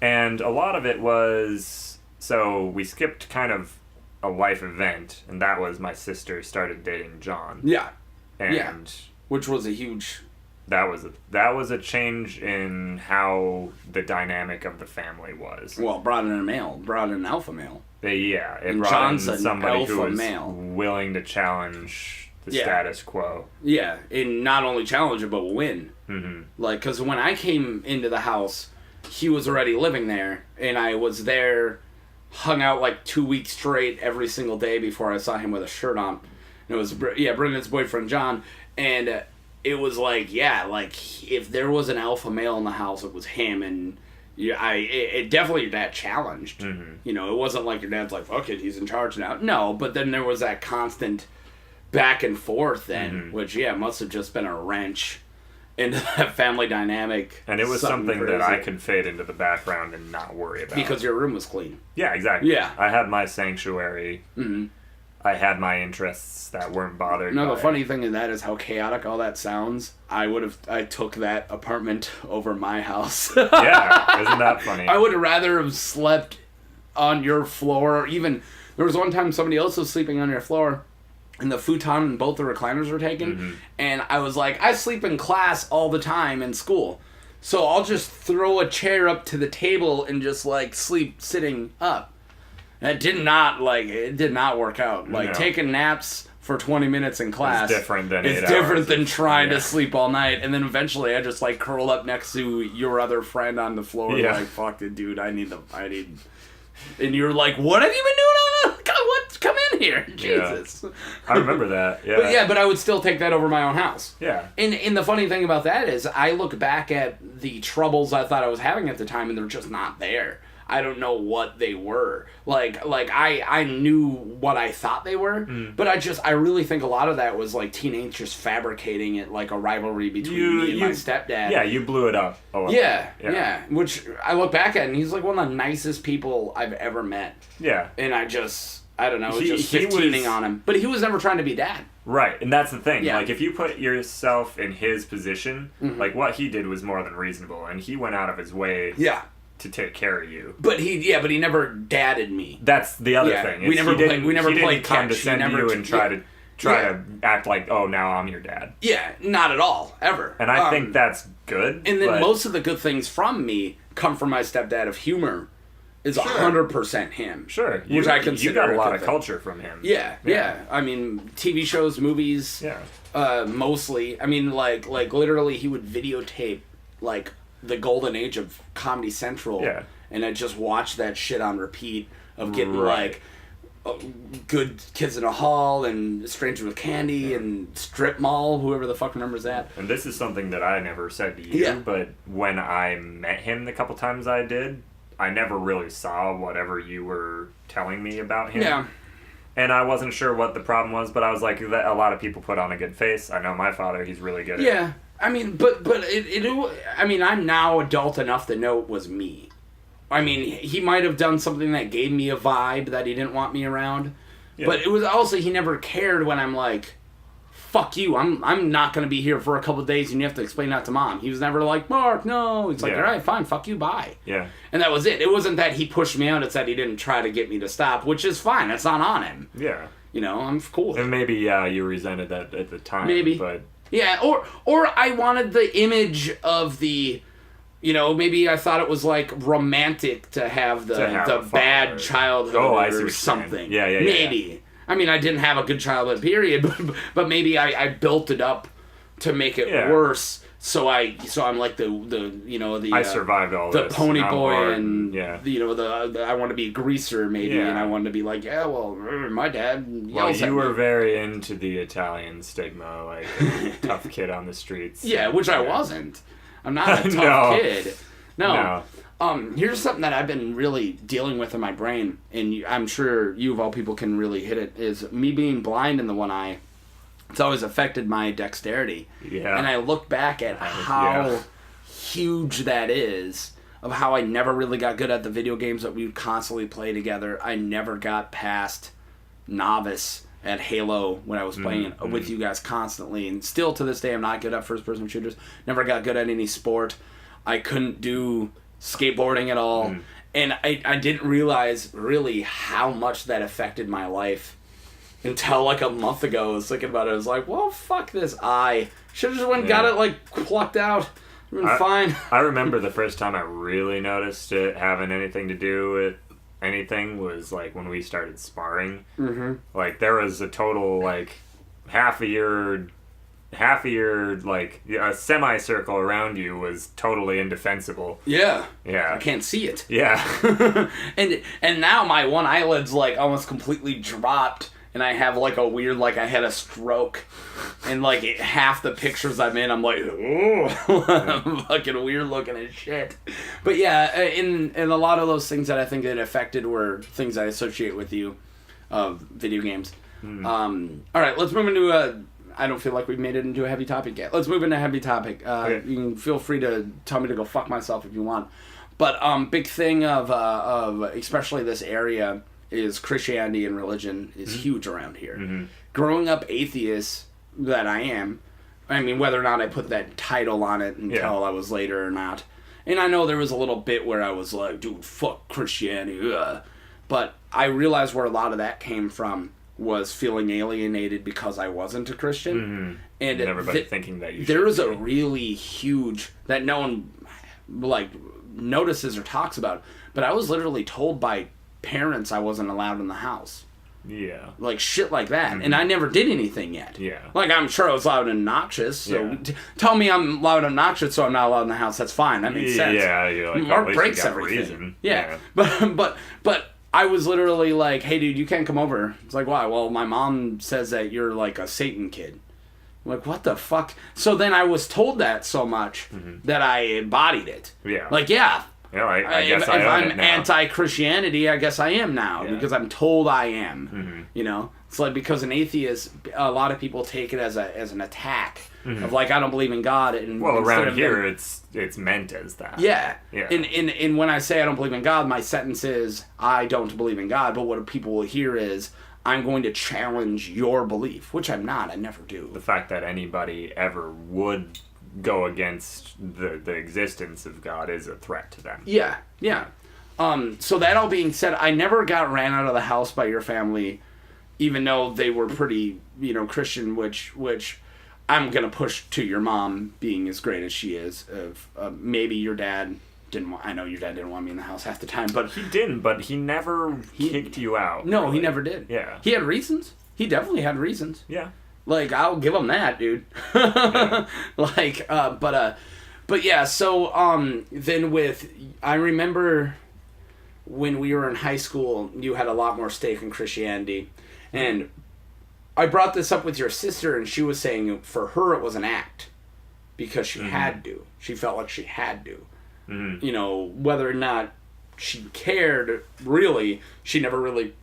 And a lot of it was, so we skipped kind of a life event, and that was my sister started dating John. Yeah. And which was a huge... That was a change in how the dynamic of the family was. Well, brought in an alpha male. It brought John's in somebody who was male. willing to challenge the status quo. Yeah, and not only challenge it, but win. Mm-hmm. Like, because when I came into the house, he was already living there, and I was there, hung out like 2 weeks straight every single day before I saw him with a shirt on. And it was, Brendan's boyfriend, John, and it was like, if there was an alpha male in the house, it was him, and it definitely your dad challenged. Mm-hmm. It wasn't like your dad's like, fuck it, he's in charge now. No, but then there was that constant back and forth then, which, must have just been a wrench into that family dynamic. And it was something that I could fade into the background and not worry about. Because your room was clean. Yeah, exactly. Yeah. I had my sanctuary. Mm-hmm. I had my interests that weren't bothered by... No, the funny thing in that is how chaotic all that sounds. I took that apartment over my house. Yeah, isn't that funny? I would rather have slept on your floor. Even, there was one time somebody else was sleeping on your floor, and the futon and both the recliners were taken, and I was like, I sleep in class all the time in school, so I'll just throw a chair up to the table and just like sleep sitting up. It did not work out. Like, taking naps for 20 minutes in class is different than 8 hours. It's different than trying to sleep all night. And then eventually I just like curl up next to your other friend on the floor. Yeah. Like, fuck it, dude. I need. And you're like, what have you been doing? God, what? Come in here. Jesus. Yeah. I remember that. Yeah. But I would still take that over my own house. Yeah. And the funny thing about that is I look back at the troubles I thought I was having at the time, and they're just not there. I don't know what they were. Like I knew what I thought they were, but I really think a lot of that was like teenagers fabricating it, like a rivalry between me and my stepdad. Yeah, you blew it up a lot. Yeah. Which I look back at, and he's like one of the nicest people I've ever met. Yeah. And I don't know, just 15ing on him. But he was never trying to be dad. Right, and that's the thing. Yeah. Like, if you put yourself in his position, like, what he did was more than reasonable, and he went out of his way to take care of you. But he never dadded me. That's the other thing. We never played catch. Condescend to you and try to act like, oh, now I'm your dad. Yeah, not at all, ever. And I think that's good. And then most of the good things from me come from my stepdad of humor. Is 100% him. Sure. Which I consider you got a lot of culture from him. Yeah. I mean, TV shows, movies. Yeah. Mostly. I mean, like literally, he would videotape like the golden age of Comedy Central. Yeah. And I just watched that shit on repeat of getting like Good Kids in a Hall and Stranger with Candy and Strip Mall. Whoever the fuck remembers that. And this is something that I never said to you, but when I met him the couple times I did, I never really saw whatever you were telling me about him. Yeah. And I wasn't sure what the problem was, but I was like, a lot of people put on a good face. I know my father, he's really good at it. I mean, but I mean, I'm now adult enough to know it was me. I mean, he might have done something that gave me a vibe that he didn't want me around. Yeah. But it was also, he never cared when I'm like, fuck you, I'm not going to be here for a couple of days and you have to explain that to mom. He was never like, Mark, no. It's like, all right, fine, fuck you, bye. Yeah. And that was it. It wasn't that he pushed me out. It's that he didn't try to get me to stop, which is fine. That's not on him. Yeah. I'm cool with it. And maybe, you resented that at the time. Maybe. But... Yeah, or I wanted the image of the... maybe I thought it was, like, romantic to have the bad childhood or something. Yeah. Maybe. Yeah. I mean, I didn't have a good childhood, period, but maybe I built it up to make it worse. So I'm like the I survived all the this. Pony Boy and I want to be a greaser maybe, and I wanted to be like, my dad yells at me. You were very into the Italian stigma, like tough kid on the streets. Yeah, which I wasn't. I'm not a tough No. kid. No. Here's something that I've been really dealing with in my brain, and I'm sure you of all people can really hit it, is me being blind in the one eye. It's always affected my dexterity. Yeah. And I look back at how huge that is, of how I never really got good at the video games that we would constantly play together. I never got past novice at Halo when I was playing with you guys constantly. And still to this day, I'm not good at first-person shooters. Never got good at any sport. I couldn't do skateboarding at all. And I didn't realize really how much that affected my life until like a month ago. I was thinking about it. I was like, well, fuck this eye. Should have just went and got it like plucked out. Been fine. I remember the first time I really noticed it having anything to do with anything was like when we started sparring. Like there was a total like half a year like a semicircle around you was totally indefensible. Yeah. Yeah. I can't see it. Yeah. and now my one eyelid's like almost completely dropped, and I have like a weird, like I had a stroke, and like half the pictures I'm in, I'm like, oh, I'm fucking weird looking as shit. But yeah, and a lot of those things that I think that affected were things I associate with you, video games. All right, let's move into I don't feel like we've made it into a heavy topic yet. Let's move into a heavy topic. Okay. You can feel free to tell me to go fuck myself if you want. But big thing of especially this area is Christianity and religion is huge around here. Growing up atheist that I am, I mean, whether or not I put that title on it until I was later or not. And I know there was a little bit where I was like, dude, fuck Christianity. Ugh. But I realized where a lot of that came from was feeling alienated because I wasn't a Christian. And everybody thinking that you there should was a be. really huge, that no one like notices or talks about, but I was literally told by parents I wasn't allowed in the house. Yeah. Like shit like that. And I never did anything yet. Yeah. Like I'm sure I was loud and obnoxious, so tell me I'm loud and obnoxious so I'm not allowed in the house, that's fine, that makes sense. Yeah, you're like, Mark at least breaks you got everything. reason. Yeah. But I was literally like, hey dude, you can't come over. It's like, why? Well, my mom says that you're like a Satan kid. I'm like, what the fuck? So then I was told that so much that I embodied it. Yeah. Like, yeah. Yeah, I guess if I own I'm it now. anti-Christianity, I guess I am now because I'm told I am. You know, it's like because an atheist, a lot of people take it as an attack of like I don't believe in God. And Well, instead around of here, them- it's meant as that. yeah. Yeah. And when I say I don't believe in God, my sentence is I don't believe in God. But what people will hear is I'm going to challenge your belief, which I'm not. I never do. The fact that anybody ever would go against the existence of God is a threat to them. Yeah, yeah. So that all being said, I never got ran out of the house by your family, even though they were pretty, Christian, which I'm going to push to your mom being as great as she is. Maybe your dad didn't want, I know your dad didn't want me in the house half the time, but... He didn't, but he never kicked you out. No, really. he never did. Yeah. He had reasons. He definitely had reasons. Yeah. Like, I'll give him that, dude. Yeah. Like, but yeah, so, then I remember when we were in high school, you had a lot more stake in Christianity, and I brought this up with your sister, and she was saying for her it was an act, because she had to. She felt like she had to. Whether or not she cared, really, she never really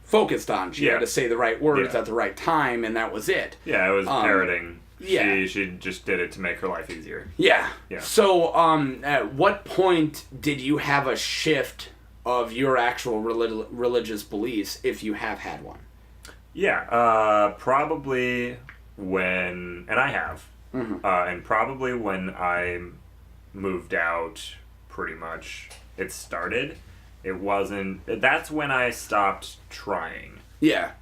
focused on. She had to say the right words at the right time, and that was it. Yeah, it was parroting. Yeah. She just did it to make her life easier. Yeah. Yeah. So, at what point did you have a shift of your actual religious beliefs, if you have had one? Yeah, probably when, and I have, and probably when I moved out, pretty much, it started. It wasn't, that's when I stopped trying. Yeah.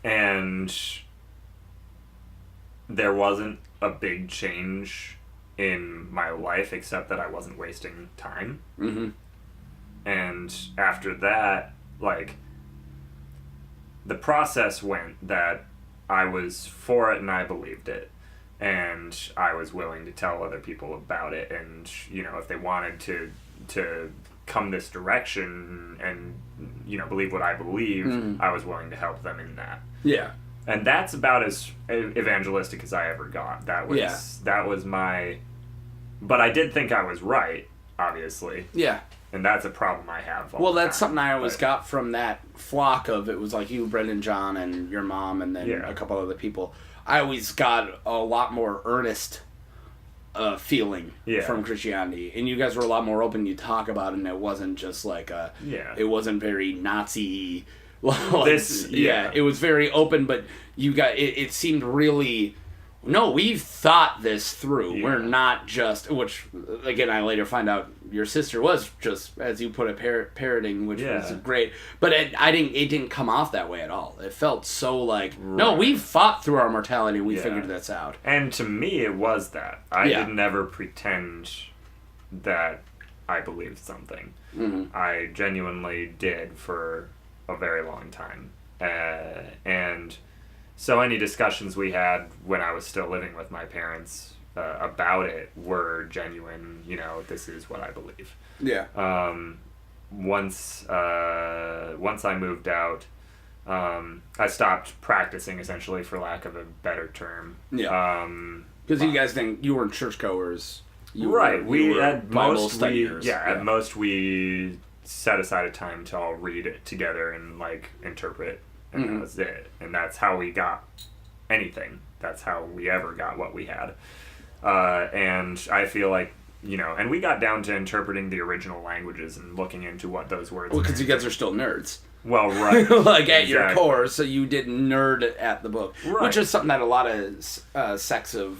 And there wasn't a big change in my life, except that I wasn't wasting time. And after that, like, the process went that I was for it and I believed it. And I was willing to tell other people about it. And, if they wanted to come this direction and, believe what I believe, I was willing to help them in that. Yeah. And that's about as evangelistic as I ever got. That was my But I did think I was right, obviously. Yeah. And that's a problem I have. Well, that's something I always got from that flock of, it was like you, Brendan, John, and your mom, and then a couple other people. I always got a lot more earnest feeling from Christianity. And you guys were a lot more open. You talk about it, and it wasn't just like it wasn't very Nazi. It was very open, but you got, it seemed really... No, we've thought this through. Yeah. We're not just, which, again, I later find out your sister was just, as you put it, parroting, which was great. But it didn't come off that way at all. It felt so like, no, we've fought through our mortality and we figured this out. And to me, it was that. I did never pretend that I believed something. Mm-hmm. I genuinely did for a very long time. And... So any discussions we had when I was still living with my parents about it were genuine, this is what I believe. Yeah. Once I moved out, I stopped practicing, essentially, for lack of a better term. Yeah. Because you guys think you weren't churchgoers. At most we set aside a time to all read it together and interpret. And that was it. And that's how we got anything. That's how we ever got what we had. And I feel like, and we got down to interpreting the original languages and looking into what those words meant. Well, because you guys are still nerds. Well, right. At your core, so you did nerd at the book. Right. Which is something that a lot of sects of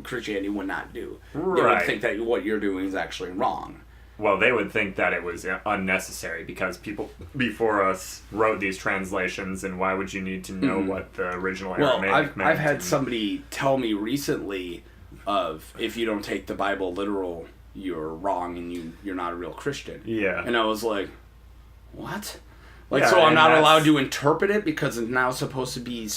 Christianity would not do. Right. They would think that what you're doing is actually wrong. Well, they would think that it was unnecessary because people before us wrote these translations, and why would you need to know what the original Aramaic meant? I've had somebody tell me recently of, if you don't take the Bible literal, you're wrong and you're not a real Christian. Yeah. And I was like, what? So I'm not allowed to interpret it because it's now supposed to be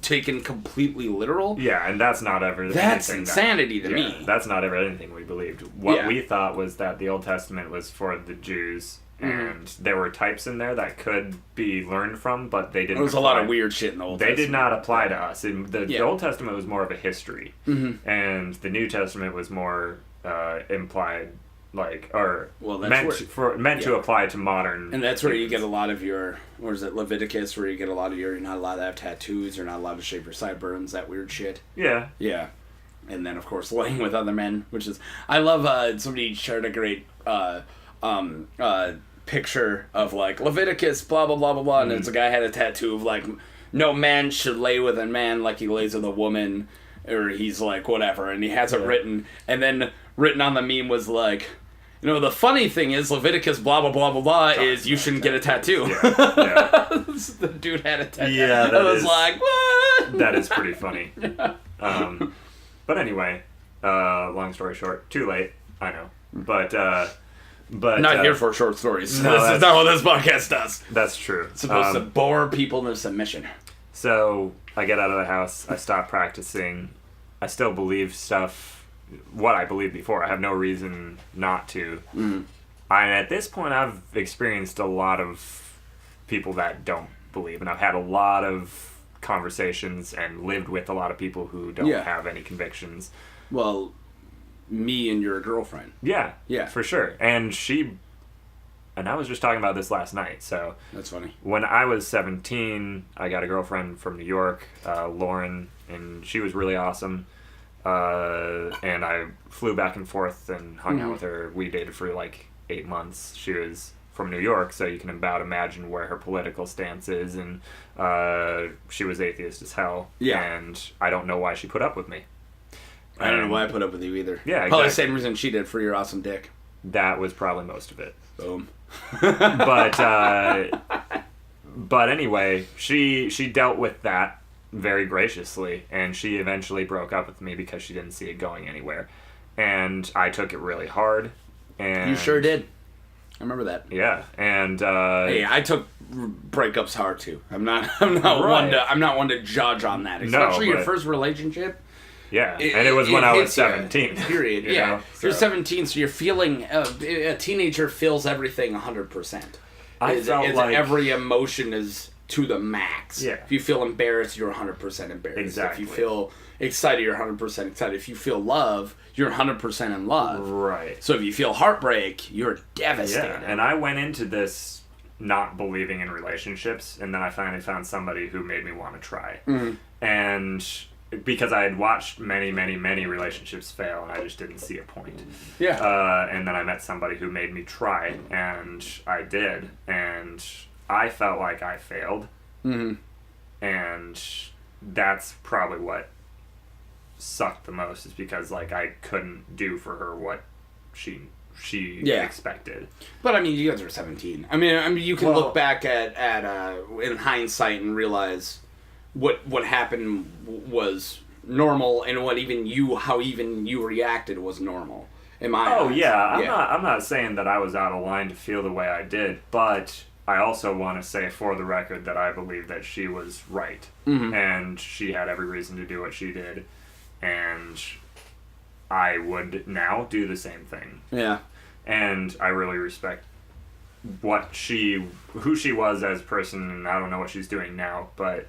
taken completely literal? Yeah, and that's not ever... That's insanity to me. That's not ever anything we believed. What we thought was that the Old Testament was for the Jews, and there were types in there that could be learned from, but they didn't There was a lot of weird shit in the Old Testament. They did not apply to us. The Old Testament was more of a history, and the New Testament was more implied... meant to apply to modern, and that's where you get a lot of your, or is it Leviticus, where you get a lot of your, you're not allowed to have tattoos, you're not allowed to shave your sideburns, that weird shit. Yeah. And then of course laying with other men, which is, I love, somebody shared a great picture of Leviticus blah blah blah blah blah, and it's a guy had a tattoo of no man should lay with a man like he lays with a woman, or he's whatever, and he has it written, and then written on the meme was the funny thing is Leviticus blah blah blah blah blah is you shouldn't get a tattoo. Yeah. The dude had a tattoo. Yeah, I was what? That is pretty funny. But anyway, long story short, too late. I know, but not here for short stories. No, this is not what this podcast does. That's true. It's supposed to bore people into submission. So I get out of the house. I stop practicing. I still believe stuff. What I believed before. I have no reason not to. And at this point, I've experienced a lot of people that don't believe, and I've had a lot of conversations and lived with a lot of people who don't have any convictions. Well, me and your girlfriend. Yeah, for sure. And I was just talking about this last night, so... That's funny. When I was 17, I got a girlfriend from New York, Lauren, and she was really awesome. And I flew back and forth and hung out with her. We dated for 8 months. She was from New York, so you can about imagine where her political stance is, and she was atheist as hell. Yeah. And I don't know why she put up with me. I don't know why I put up with you either. Yeah, exactly. Probably the same reason she did for your awesome dick. That was probably most of it. Boom. But anyway, she dealt with that very graciously, and she eventually broke up with me because she didn't see it going anywhere, and I took it really hard. And you sure did. I remember that. Yeah, and hey, I took breakups hard too. I'm not one to judge on that, especially your first relationship. Yeah, and it was when I was 17. Period. Yeah, so. You're 17, so you're feeling a teenager feels everything 100%. I felt every emotion is to the max. Yeah. If you feel embarrassed, you're 100% embarrassed. Exactly. If you feel excited, you're 100% excited. If you feel love, you're 100% in love. Right. So if you feel heartbreak, you're devastated. Yeah, and I went into this not believing in relationships, and then I finally found somebody who made me want to try. Mm-hmm. And because I had watched many, many, many relationships fail, and I just didn't see a point. Yeah. And then I met somebody who made me try, and I did, and I felt like I failed. Mm-hmm. And that's probably what sucked the most, is because like I couldn't do for her what she expected. But I mean, you guys are 17. I mean, you can look back at in hindsight and realize what happened was normal, and how even you reacted was normal. In my eyes. Yeah, I'm not saying that I was out of line to feel the way I did, but I also want to say for the record that I believe that she was right, and she had every reason to do what she did, and I would now do the same thing. Yeah. And I really respect who she was as a person, and I don't know what she's doing now, but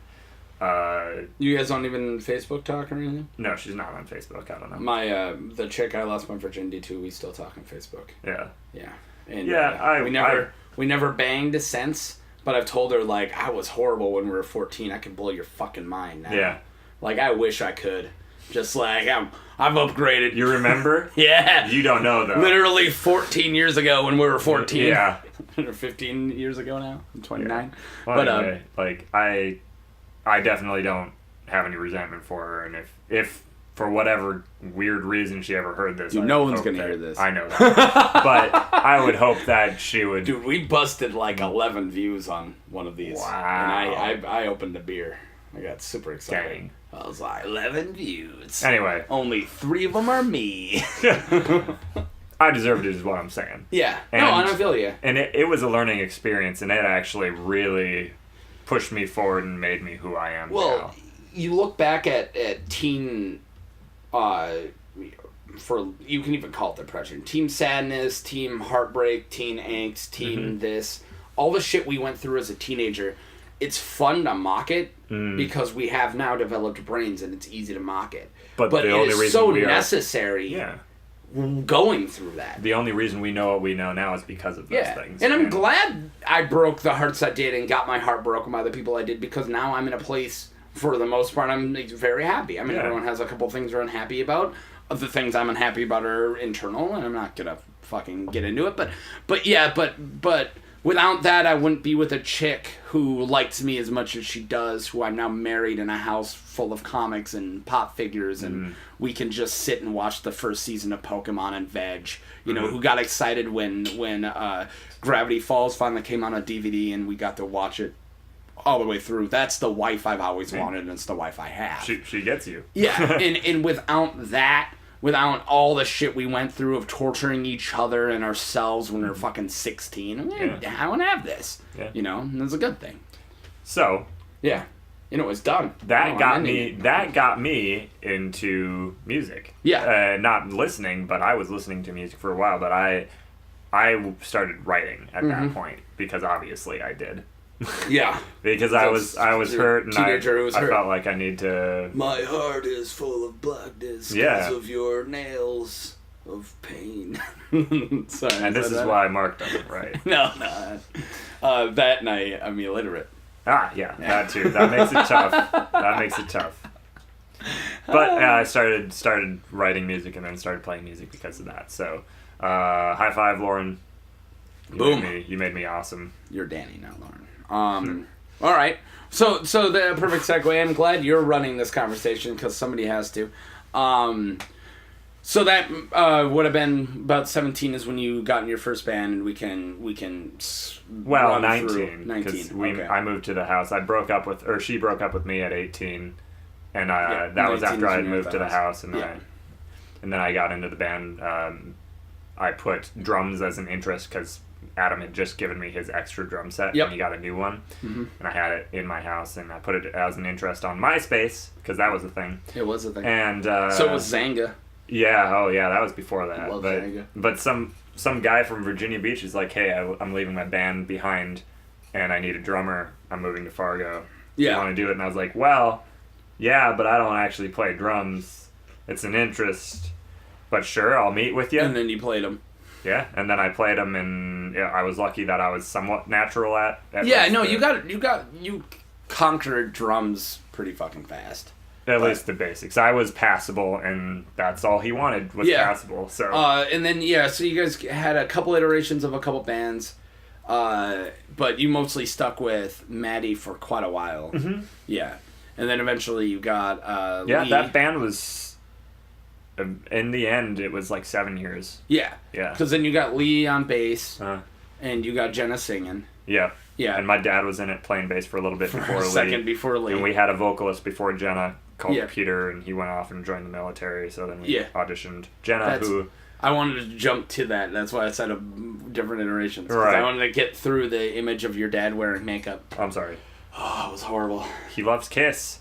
you guys don't even Facebook talk or anything? No, she's not on Facebook. I don't know. My the chick I lost my virginity to, we still talk on Facebook. Yeah. Yeah. And we never banged since, but I've told her like I was horrible when we were 14. I could blow your fucking mind now. Yeah. Like I wish I could. Just like I've upgraded. You remember? Yeah. You don't know though. Literally 14 years ago when we were 14. Yeah. Or 15 years ago now. I'm 29. Yeah. Well, anyway, like I definitely don't have any resentment for her, and if for whatever weird reason she ever heard this, dude, no one's gonna hear this. I know that, but I would hope that she would. Dude, we busted like 11 views on one of these. Wow! And I opened a beer. I got super excited. Dang. I was like, 11 views. Anyway, only 3 of them are me. I deserved it, is what I'm saying. Yeah. No, I don't feel you. And it was a learning experience, and it actually really pushed me forward and made me who I am now. Well, you look back at teen, you can even call it depression. Teen sadness, teen heartbreak, teen angst, teen this. All the shit we went through as a teenager, it's fun to mock it because we have now developed brains and it's easy to mock it. But the it only is reason so we necessary going through that. The only reason we know what we know now is because of those things. And I'm glad I broke the hearts I did and got my heart broken by the people I did, because now I'm in a place, for the most part, I'm very happy. I mean, everyone has a couple things they're unhappy about. The things I'm unhappy about are internal, and I'm not gonna fucking get into it. But without that, I wouldn't be with a chick who likes me as much as she does, who I'm now married in a house full of comics and pop figures, and we can just sit and watch the first season of Pokemon and veg. You know, who got excited when Gravity Falls finally came on a DVD and we got to watch it all the way through. That's the wife I've always wanted, and it's the wife I have. She gets you. Yeah, and without that, without all the shit we went through of torturing each other and ourselves when we were fucking 16, I wouldn't have this. Yeah. You know, and it's a good thing. So. Yeah. You know, it's done. That got me into music. Yeah. Not listening, but I was listening to music for a while, but I started writing at that point, because obviously I did. Yeah. Because I was hurt, and I felt like I need to. My heart is full of blackness because of your nails of pain. Sorry. And this is why Mark doesn't write. No. That night I'm illiterate. Yeah, that too. That makes it tough. But I started writing music and then started playing music because of that. So, high five, Lauren. Boom. You made me awesome. You're Danny, not Lauren. All right. So the perfect segue. I'm glad you're running this conversation because somebody has to. So that would have been about 17 is when you got in your first band, and we can. Well, run 19. 19. I moved to the house. She broke up with me at 18, and that was after I had moved to the house, and then I got into the band. I put drums as an interest because Adam had just given me his extra drum set, and he got a new one, and I had it in my house, and I put it as an interest on MySpace because that was a thing. It was a thing. And so was Zanga. Yeah, that was before that. Love Zanga. But some guy from Virginia Beach is like, hey, I'm leaving my band behind and I need a drummer. I'm moving to Fargo. Yeah. You want to do it? And I was like, well, yeah, but I don't actually play drums. It's an interest. But sure, I'll meet with you. And then you played them. Yeah, and then I played them, and I was lucky that I was somewhat natural at Yeah, least no, you conquered drums pretty fucking fast. At least the basics. I was passable, and that's all he wanted was passable. So. And then so you guys had a couple iterations of a couple bands, but you mostly stuck with Maddie for quite a while. Mm-hmm. Yeah, and then eventually you got Lee. That band was. In the end, it was like 7 years. Yeah. Yeah. Because then you got Lee on bass, Uh-huh. and you got Jenna singing. Yeah. Yeah. And my dad was in it playing bass for a little bit before a Lee. second before Lee. And we had a vocalist before Jenna called Yeah. Peter, and he went off and joined the military. So then we Yeah. auditioned Jenna, who. I wanted to jump to that. That's why I said different iterations. 'Cause Right. I wanted to get through the image of your dad wearing makeup. I'm sorry. Oh, it was horrible. He loves Kiss.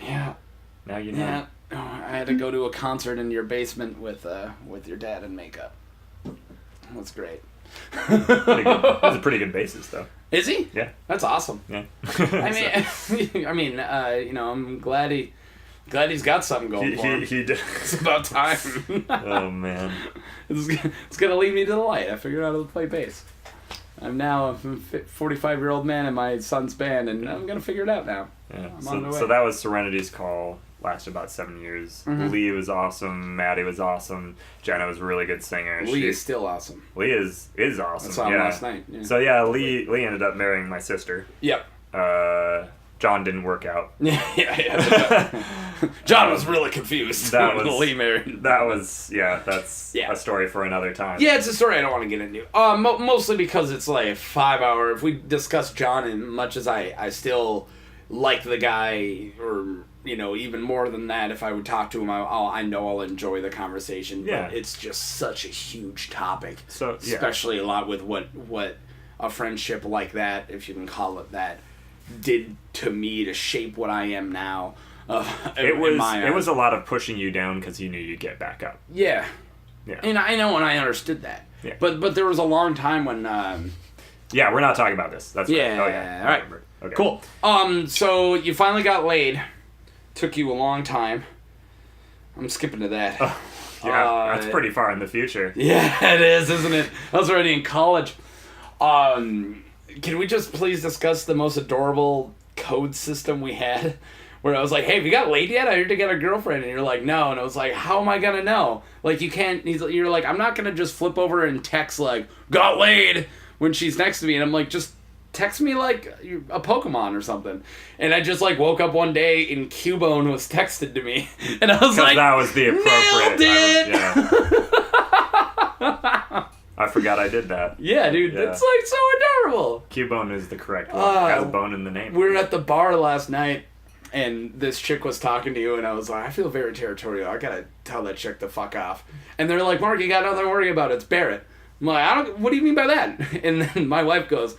Yeah. Now you know. Yeah. Oh, I had to go to a concert in your basement with your dad in makeup. That's great. Pretty good. He's a pretty good bassist, though. Is he? Yeah. That's awesome. Yeah. I mean, I'm glad he's got something going for him. He did. It's about time. Oh man. It's gonna lead me to the light. I figured out how to play bass. I'm now a 45-year-old man in my son's band, and I'm gonna figure it out now. Yeah. I'm on the way. So that was Serenity's Call. Lasted about 7 years. Mm-hmm. Lee was awesome. Maddie was awesome. Jenna was a really good singer. Lee is still awesome. Lee is awesome. I saw him last night. Yeah. So yeah, Lee ended up marrying my sister. Yep. John didn't work out. Yeah. John was really confused. That was Lee married. that's Yeah. a story for another time. Yeah, it's a story I don't want to get into. Mostly because it's like a 5-hour. If we discuss John, and much as I still like the guy, or even more than that, if I would talk to him, I know I'll enjoy the conversation. Yeah. But it's just such a huge topic. So yeah. Especially a lot with what a friendship like that, if you can call it that, did to me to shape what I am now. It was a lot of pushing you down because he knew you'd get back up. Yeah. Yeah. And I know, and I understood that. Yeah. But there was a long time when. Yeah, we're not talking about this. That's Yeah. right. Oh yeah. All right. Okay. Cool. So you finally got laid. Took you a long time. I'm skipping to that. Yeah, that's pretty far in the future. Yeah, it is, isn't it? I was already in college. Can we just please discuss the most adorable code system we had? Where I was like, hey, have you got laid yet? I heard you got a girlfriend. And you're like, no. And I was like, how am I going to know? Like, you can't, you're like, I'm not going to just flip over and text like, got laid, when she's next to me. And I'm like, just text me like a Pokemon or something. And I just like woke up one day and Cubone was texted to me. And I was like, that was the appropriate. Nailed it! I forgot I did that. Yeah, dude, Yeah. it's like so adorable. Cubone is the correct one. It has a bone in the name. We were at the bar last night, and this chick was talking to you, and I was like, I feel very territorial. I gotta tell that chick to fuck off. And they're like, Mark, you got nothing to worry about. It's Barrett. I'm like, what do you mean by that? And then my wife goes,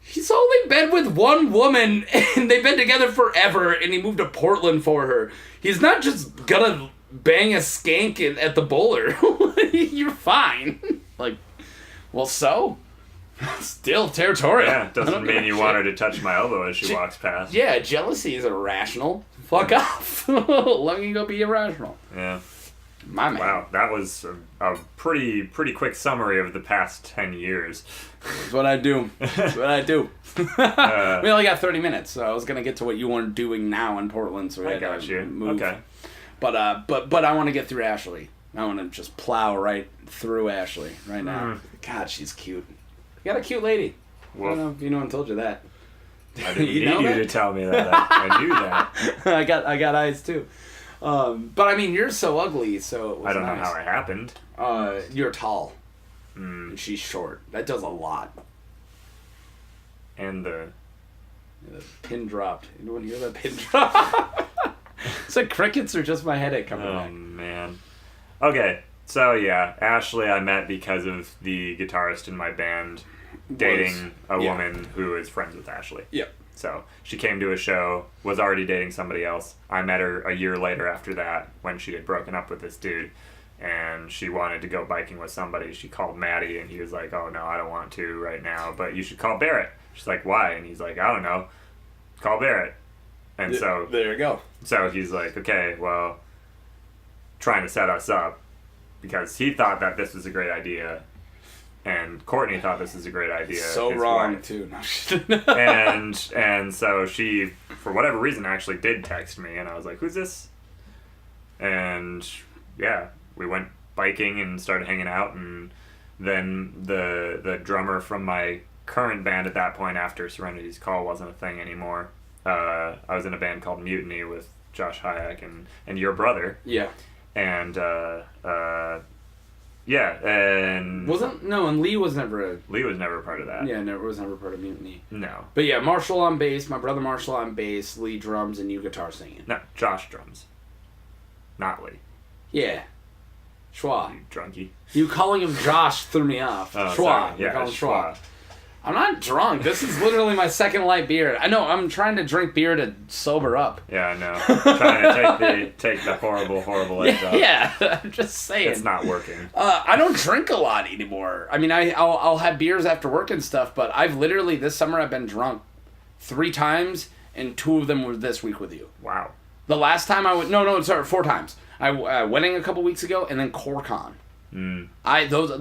he's only been with one woman, and they've been together forever, and he moved to Portland for her. He's not just gonna bang a skank at the bowler. You're fine. Like, well, so? Still territorial. Yeah, doesn't mean you want her to touch my elbow as she walks past. Yeah, jealousy is irrational. Fuck off. Let me go be irrational. Yeah. My man. Wow, that was a pretty quick summary of the past 10 years. That's what I do. That's what I do. We only got 30 minutes, so I was going to get to what you weren't doing now in Portland, so we I had got to you. move. Okay. But I want to get through Ashley. I want to just plow right through Ashley right now. God, she's cute. You got a cute lady. Woof. I don't know if anyone told you that. I didn't You know need you that? to tell me that. I knew that. I got eyes too. But I mean, you're so ugly, so it was I don't know nice. how it happened. You're tall. And she's short. That does a lot. And the pin dropped. Anyone hear that pin drop? Is that crickets or just my headache coming Oh back? man. Okay, so yeah, Ashley I met because of the guitarist in my band dating a woman who is friends with Ashley. Yep. So she came to a show, was already dating somebody else. I met her a year later after that when she had broken up with this dude. and she wanted to go biking with somebody. She called Maddie, and he was like, oh, no, I don't want to right now, but you should call Barrett. She's like, why? And he's like, I don't know. Call Barrett. And so... There you go. So he's like, okay, well, trying to set us up, because he thought that this was a great idea, and Courtney thought this was a great idea. So wrong, wife. too. and so she, for whatever reason, actually did text me, and I was like, who's this? And yeah, we went biking and started hanging out, and then the drummer from my current band at that point, after Serenity's Call wasn't a thing anymore, I was in a band called Mutiny with Josh Hayek and your brother. Yeah. And and Lee was never part of that. Yeah, was never part of Mutiny. No. But yeah, Marshall on bass, my brother Marshall on bass, Lee drums, and you guitar singing. No, Josh drums. Not Lee. Yeah. Schwa. You drunkie. You calling him Josh threw me off. Oh, Schwa. sorry. You Yeah, call him Schwa. I'm not drunk. This is literally my second light beer. I know, I'm trying to drink beer to sober up. Yeah, I know. Trying to take the horrible edge off. Yeah, I'm just saying. It's not working. I don't drink a lot anymore. I mean, I'll have beers after work and stuff, but I've literally, this summer, I've been drunk 3 times, and 2 of them were this week with you. Wow. The last time 4 times. I wedding a couple weeks ago, and then CoreCon. Those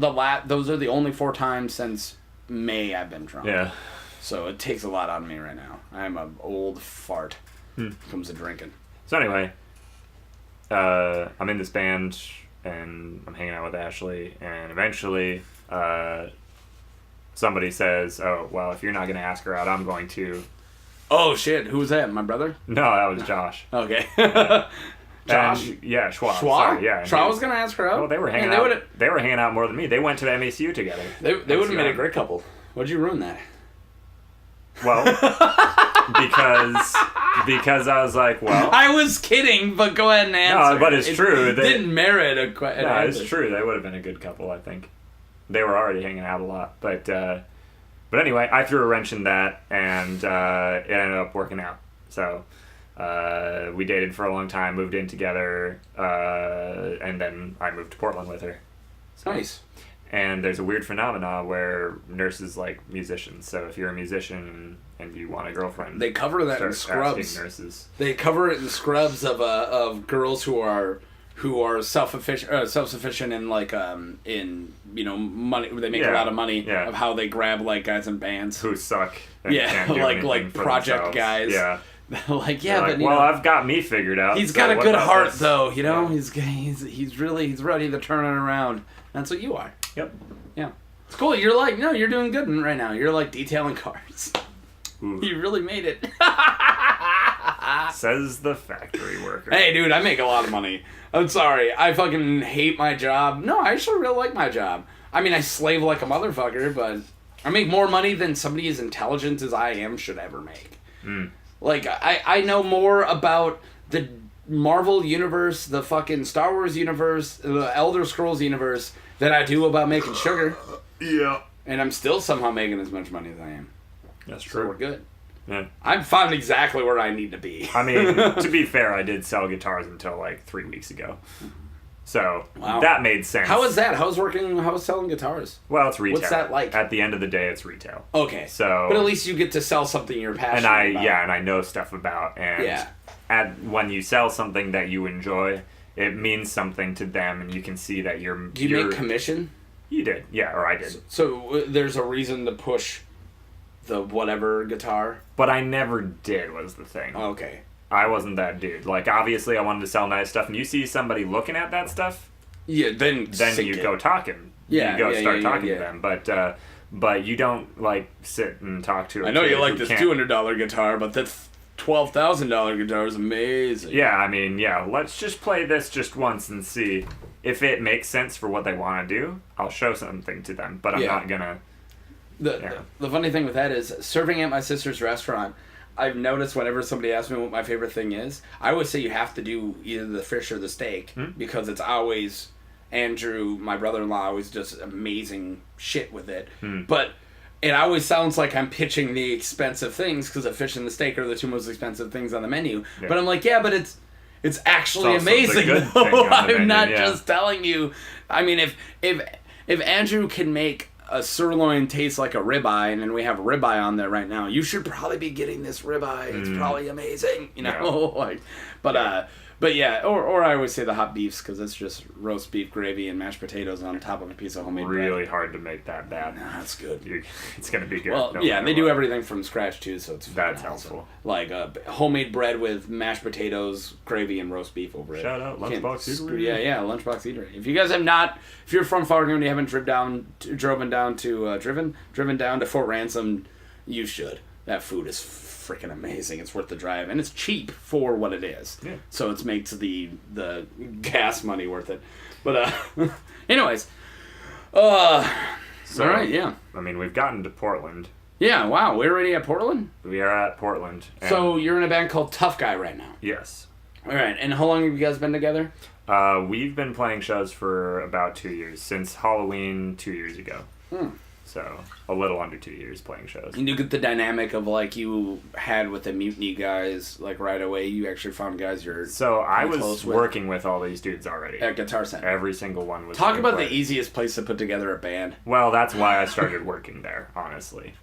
are the only 4 times since May I've been drunk. Yeah. So it takes a lot out of me right now. I'm an old fart when it comes to drinking. So anyway, I'm in this band, and I'm hanging out with Ashley, and eventually somebody says, oh, well, if you're not going to ask her out, I'm going to. Oh, shit. Who was that? My brother? No, that was Josh. Okay. Josh? Yeah, Schwa. Sorry, yeah. Schwa was going to ask her out? Well, they were hanging out. They were hanging out more than me. They went to the MACU together. They would have made a great couple. Why'd you ruin that? Well, because I was like, well... I was kidding, but go ahead and answer. No, but it's true. It didn't merit an No, answer. it's true. They would have been a good couple, I think. They were already hanging out a lot. But anyway, I threw a wrench in that, and it ended up working out. So... we dated for a long time, moved in together, and then I moved to Portland with her. So, nice. And there's a weird phenomena where nurses like musicians. So if you're a musician and you want a girlfriend, they cover that in Scrubs. Nurses. They cover it in Scrubs of girls who are self-sufficient in like in money. They make a lot of money of how they grab like guys in bands who suck. And can't do like project themselves. guys. Yeah. I've got me figured out. He's got a good heart, though. He's ready to turn it around. That's what you are. Yep. Yeah. It's cool. You're doing good right now. You're like detailing cars. Ooh. You really made it. Says the factory worker. Hey, dude, I make a lot of money. I'm sorry. I fucking hate my job. No, I actually really like my job. I mean, I slave like a motherfucker, but I make more money than somebody as intelligent as I am should ever make. Like, I know more about the Marvel universe, the fucking Star Wars universe, the Elder Scrolls universe than I do about making sugar. Yeah. And I'm still somehow making as much money as I am. That's true. So we're good. Yeah. I've found exactly where I need to be. I mean, to be fair, I did sell guitars until like 3 weeks ago. So that made sense. How is that? How is selling guitars? Well, it's retail. What's that like? At the end of the day, it's retail. Okay. So, but at least you get to sell something you're passionate about. And I know stuff about. And when you sell something that you enjoy, it means something to them, and you can see that you're... Do you make commission? You did, yeah, or I did. So there's a reason to push the whatever guitar? But I never did, was the thing. Okay. I wasn't that dude. Like, obviously, I wanted to sell nice stuff, and you see somebody looking at that stuff, then you go talking. Yeah, you go start talking to them. But you don't like sit and talk to. I know you like this $200 guitar, but that's $12,000 guitar is amazing. Yeah, I mean, let's just play this just once and see if it makes sense for what they want to do. I'll show something to them, but I'm not gonna. The funny thing with that is serving at my sister's restaurant. I've noticed whenever somebody asks me what my favorite thing is, I always say you have to do either the fish or the steak because it's always Andrew, my brother-in-law, always does amazing shit with it. But it always sounds like I'm pitching the expensive things because the fish and the steak are the 2 most expensive things on the menu. Yeah. But I'm like, but It's actually It's also the amazing. good thing on the I'm menu, not yeah. just telling you. I mean, if Andrew can make a sirloin taste like a ribeye, and then we have a ribeye on there right now, you should probably be getting this ribeye. It's probably amazing, you know. Yeah. Like, but yeah, or I always say the hot beefs because it's just roast beef gravy and mashed potatoes on top of a piece of homemade bread. Really hard to make that bad. Nah, that's good. It's gonna be good. Well, no yeah, matter they do what. everything from scratch too, so it's That's awesome. helpful. Like homemade bread with mashed potatoes, gravy, and roast beef over it. Shout out You can't Lunchbox screw- Eatery. Yeah, Lunchbox Eatery. If you guys have not, if you're from Fargo and you haven't driven down to Fort Ransom, you should. That food is freaking amazing. It's worth the drive, and it's cheap for what it is. Yeah. So it makes the gas money worth it. But anyways, So, all right, yeah. I mean, we've gotten to Portland. Yeah, wow, we're already at Portland? We are at Portland. and- So you're in a band called Tough Guy right now. yes. All right, and how long have you guys been together? We've been playing shows for about 2 years, since Halloween 2 years ago. So, a little under 2 years playing shows. And you get the dynamic of like you had with the Mutiny guys, like right away. You actually found guys you're So, I pretty was close with. working with all these dudes already. At Guitar Center. Every single one was. Talk being about played. the easiest place to put together a band. Well, that's why I started working there, honestly.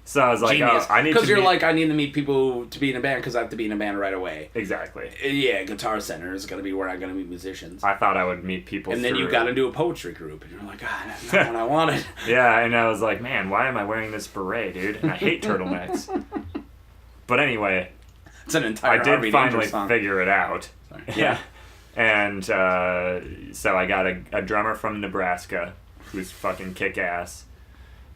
So I was like, Genius. oh, I need to Because you're meet- like, I need to meet people to be in a band because I have to be in a band right away. Exactly. Yeah, Guitar Center is going to be where I'm going to meet musicians. I thought I would meet people And then you through- got into a poetry group, and you're like, God, that's not what I wanted. Yeah, and I was like, man, why am I wearing this beret, dude? And I hate turtlenecks. But anyway, It's an entire I Harvey did Danger finally song. figure it out. Sorry. Yeah. And so I got a drummer from Nebraska who's fucking kick-ass.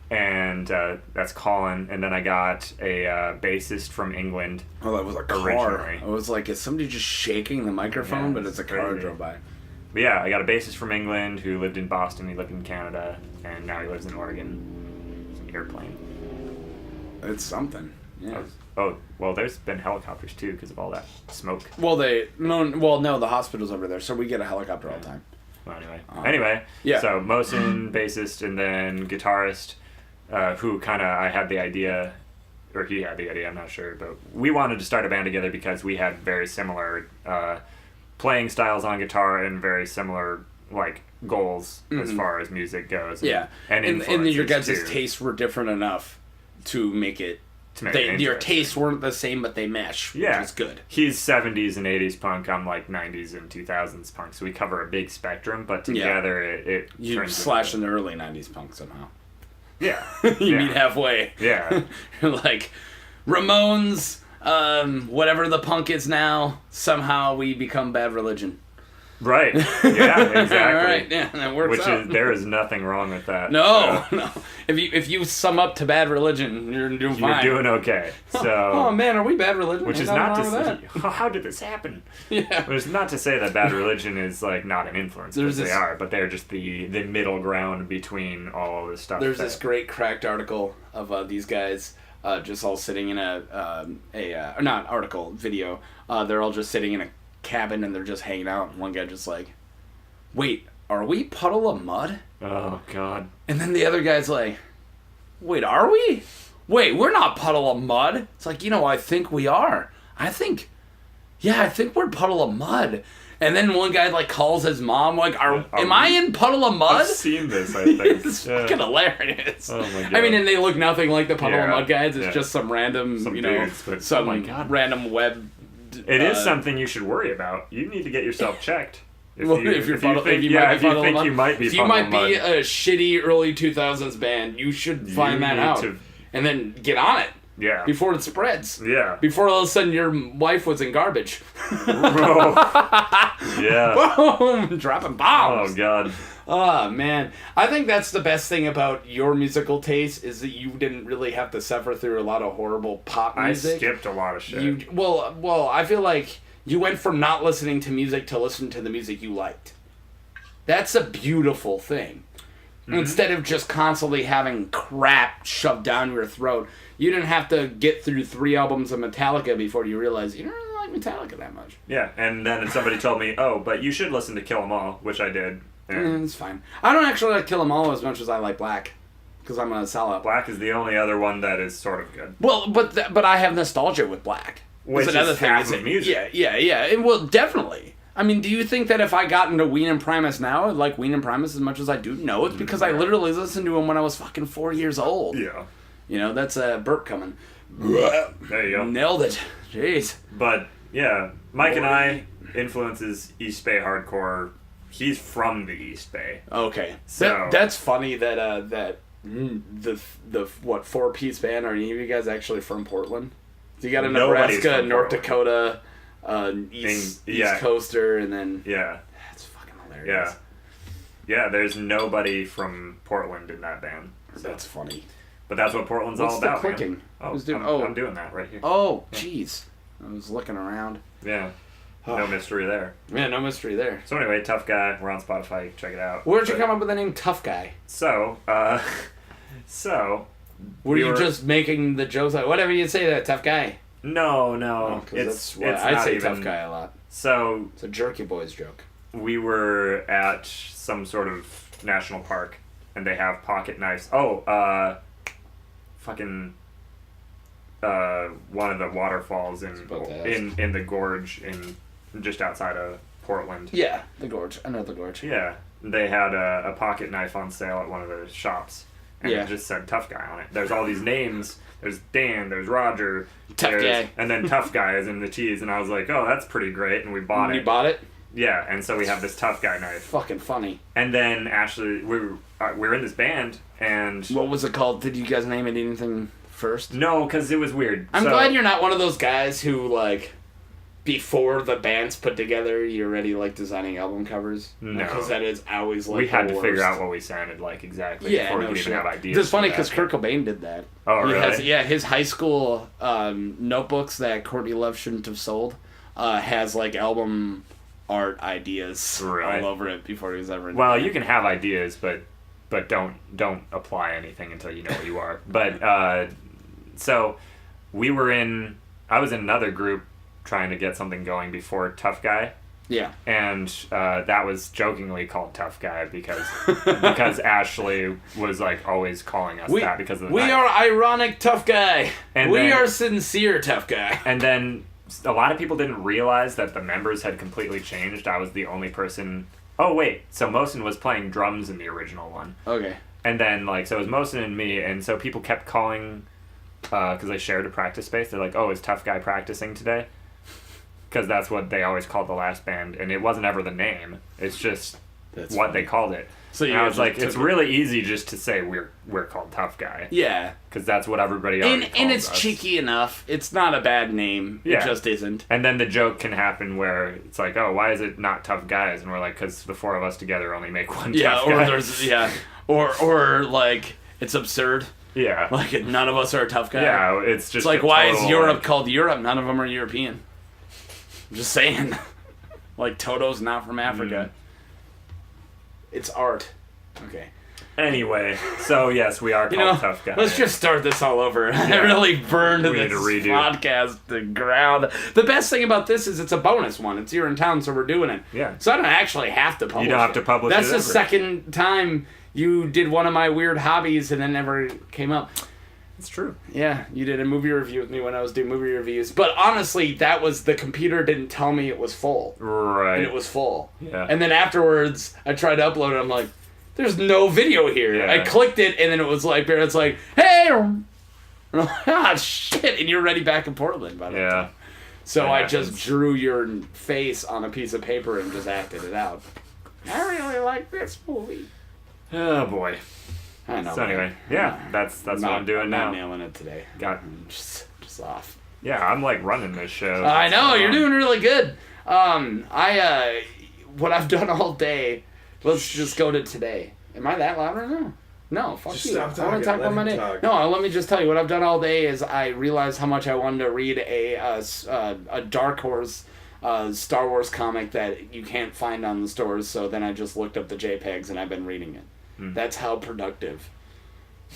And that's Colin. And then I got a bassist from England. Oh, that was a car. Originally. I was like, is somebody just shaking the microphone? Yeah, But it's a car crazy. drove by. But yeah, I got a bassist from England who lived in Boston. He lived in Canada. And now he lives in Oregon. It's an airplane. It's something. Yeah. Oh, well, there's been helicopters too because of all that smoke. Well, no, the hospital's over there, so we get a helicopter all the time. Well, anyway. Yeah. So Mosin, bassist, and then guitarist, who kind of I had the idea, or he had the idea. I'm not sure, but we wanted to start a band together because we had very similar playing styles on guitar and very similar like goals as far as music goes. Yeah, and and your guys' influences, too. tastes were different enough to make it. To make it Your interesting. tastes weren't the same, but they mesh, Yeah, which is good. He's 70s and 80s punk. I'm like 90s and 2000s punk. So we cover a big spectrum, but together it You turns slash into- in the early '90s punk somehow. Yeah, You yeah. meet halfway. Yeah. You're like Ramones, whatever the punk is now. Somehow we become Bad Religion. Right. Yeah, exactly. All right. Yeah, that works Which out. is there is nothing wrong with that. No, So, no. If you sum up to Bad Religion, you're doing you're fine. doing okay. So Oh man, are we Bad Religion? which Ain't is not to nothing wrong say with that. how did this happen? Yeah. Which is not to say that Bad Religion is like not an influence. There's Because they this- are, but they're just the middle ground between all of this stuff. There's that- this great cracked article of these guys just all sitting in or not article video. They're all just sitting in a cabin and they're just hanging out. And one guy just like, wait, are we Puddle of Mud? Oh God. And then the other guy's like, wait, are we? Wait, we're not Puddle of Mud. It's like, I think we are. I think we're Puddle of Mud. And then one guy like calls his mom like, am I in Puddle of Mud? I've seen this, I think. It's Yeah. fucking hilarious. Oh my God. I mean, and they look nothing like the Puddle of Yeah, Mud guys. It's yeah. just some random, Some dudes, but- some oh my God. random web. It is something you should worry about. You need to get yourself checked. If Well, you, if you're if you Puddle, think, if you yeah, might if be you Puddle of think Mud, you might be if you Puddle might of be Mud, a shitty early 2000s band, you should find that need out to- and then get on it yeah. before it spreads. Yeah. Before all of a sudden your wife was in garbage. Yeah. Boom! Dropping bombs. Oh God. Oh man, I think that's the best thing about your musical taste is that you didn't really have to suffer through a lot of horrible pop I music. skipped a lot of shit. Well, I feel like you went from not listening to music to listen to the music you liked. That's a beautiful thing. Mm-hmm. Instead of just constantly having crap shoved down your throat, you didn't have to get through 3 albums of Metallica before you realized you don't really like Metallica that much. Yeah, and then somebody told me, "Oh, but you should listen to Kill 'Em All," which I did. And It's fine. I don't actually like Kill 'Em All as much as I like Black, because I'm a sellout. Black is the only other one that is sort of good. Well, but I have nostalgia with Black. which is another thing. half Is of it, music. yeah. And, well, definitely. I mean, do you think that if I got into Ween and Primus now, I'd like Ween and Primus as much as I do? No, it's because I literally listened to him when I was fucking 4 years old. Yeah. You know, that's a burp coming. There you go. Nailed it. Jeez. But, yeah, Mike and I influences East Bay hardcore. He's from the East Bay. Okay. So that's funny that the 4-piece band, are any of you guys actually from Portland? So you got a Nobody's Nebraska, from North Portland. Dakota, East Coaster, and then... Yeah. That's fucking hilarious. Yeah, there's nobody from Portland in that band. So. That's funny. But that's what Portland's What's all about, the clicking? man. Oh, Who's doing, I'm doing that right here. Oh, jeez. I was looking around. Yeah. No mystery there. Yeah, no mystery there. So anyway, Tough Guy. We're on Spotify. Check it out. Where'd you come up with the name Tough Guy? So, Were you just making the jokes like, whatever you say that, Tough Guy? No. It's I'd I'd say Tough Guy a lot. So It's a Jerky Boys joke. we were at some sort of national park, and they have pocket knives. Oh, fucking one of the waterfalls in the gorge in just outside of Portland. Yeah, the gorge. I know the gorge. Yeah, they had a pocket knife on sale at one of the shops, and it just said Tough Guy on it. There's all these names. There's Dan, there's Roger, Tough Guy, and then Tough Guy is in the cheese, and I was like, oh, that's pretty great, and we bought it. You bought it? Yeah, and so we have this Tough Guy knife. Fucking funny. And then Ashley, we're in this band, and what was it called? Did you guys name it anything first? No, because it was weird. I'm glad you're not one of those guys who, like, before the band's put together, you're already, like, designing album covers. No. Because that is always, like, we had the to worst. figure out what we sounded like exactly before we could even have ideas. It's funny because Kurt Cobain did that. Oh, really? His high school notebooks that Courtney Love shouldn't have sold has, like, album art ideas all over it before he was ever in Well, you can have ideas, but don't apply anything until you know what you are. But, so, I was in another group trying to get something going before Tough Guy. Yeah. And that was jokingly called Tough Guy because Ashley was like always calling us that because of the We knife. are ironic Tough Guy. And we are sincere Tough Guy. And then a lot of people didn't realize that the members had completely changed. I was the only person... Oh, wait. So Mosin was playing drums in the original one. Okay. And then, like, so it was Mosin and me, and so people kept calling... Because they shared a practice space. They're like, oh, is Tough Guy practicing today? Because that's what they always called the last band, and it wasn't ever the name. It's just they called it. So I was like, it's really easy just to say we're called Tough Guy. Yeah. Because that's what everybody already calls and it's us. cheeky enough. It's not a bad name. Yeah. It just isn't. And then the joke can happen where it's like, oh, why is it not Tough Guys? And we're like, because the four of us together only make one Tough Guy. Or like, it's absurd. Yeah. Like, none of us are a tough guy. Yeah, it's just... It's like, why is Europe called Europe? None of them are European. I'm just saying. Like, Toto's not from Africa. It's art. Okay. Anyway, so yes, we are called Tough Guy. Let's just start this all over. I really burned this podcast to the ground. The best thing about this is it's a bonus one. It's You're in Town, so we're doing it. Yeah. So I don't actually have to publish it. You don't have to publish it That's the ever. second time you did one of my weird hobbies and it never came up. It's true. Yeah, you did a movie review with me when I was doing movie reviews. But honestly, that was the computer didn't tell me it was full. Right. And it was full. Yeah. And then afterwards, I tried to upload it. I'm like, there's no video here. Yeah. I clicked it, and then it was like, Barrett's like, hey! And I'm like, ah, shit. And you're already back in Portland by that time. So I just drew your face on a piece of paper and just acted it out. I really like this movie. Oh, boy. I know. So anyway, that's what I'm doing now. I'm not nailing it today. I'm just off. Yeah, I'm like running this show. I know, you're doing really good. What I've done all day, let's just go to today. Am I that loud or no? No, fuck just you. Stop talking. I want to talk about my day. No, let me just tell you, what I've done all day is I realized how much I wanted to read a Dark Horse Star Wars comic that you can't find on the stores, so then I just looked up the JPEGs and I've been reading it. That's how productive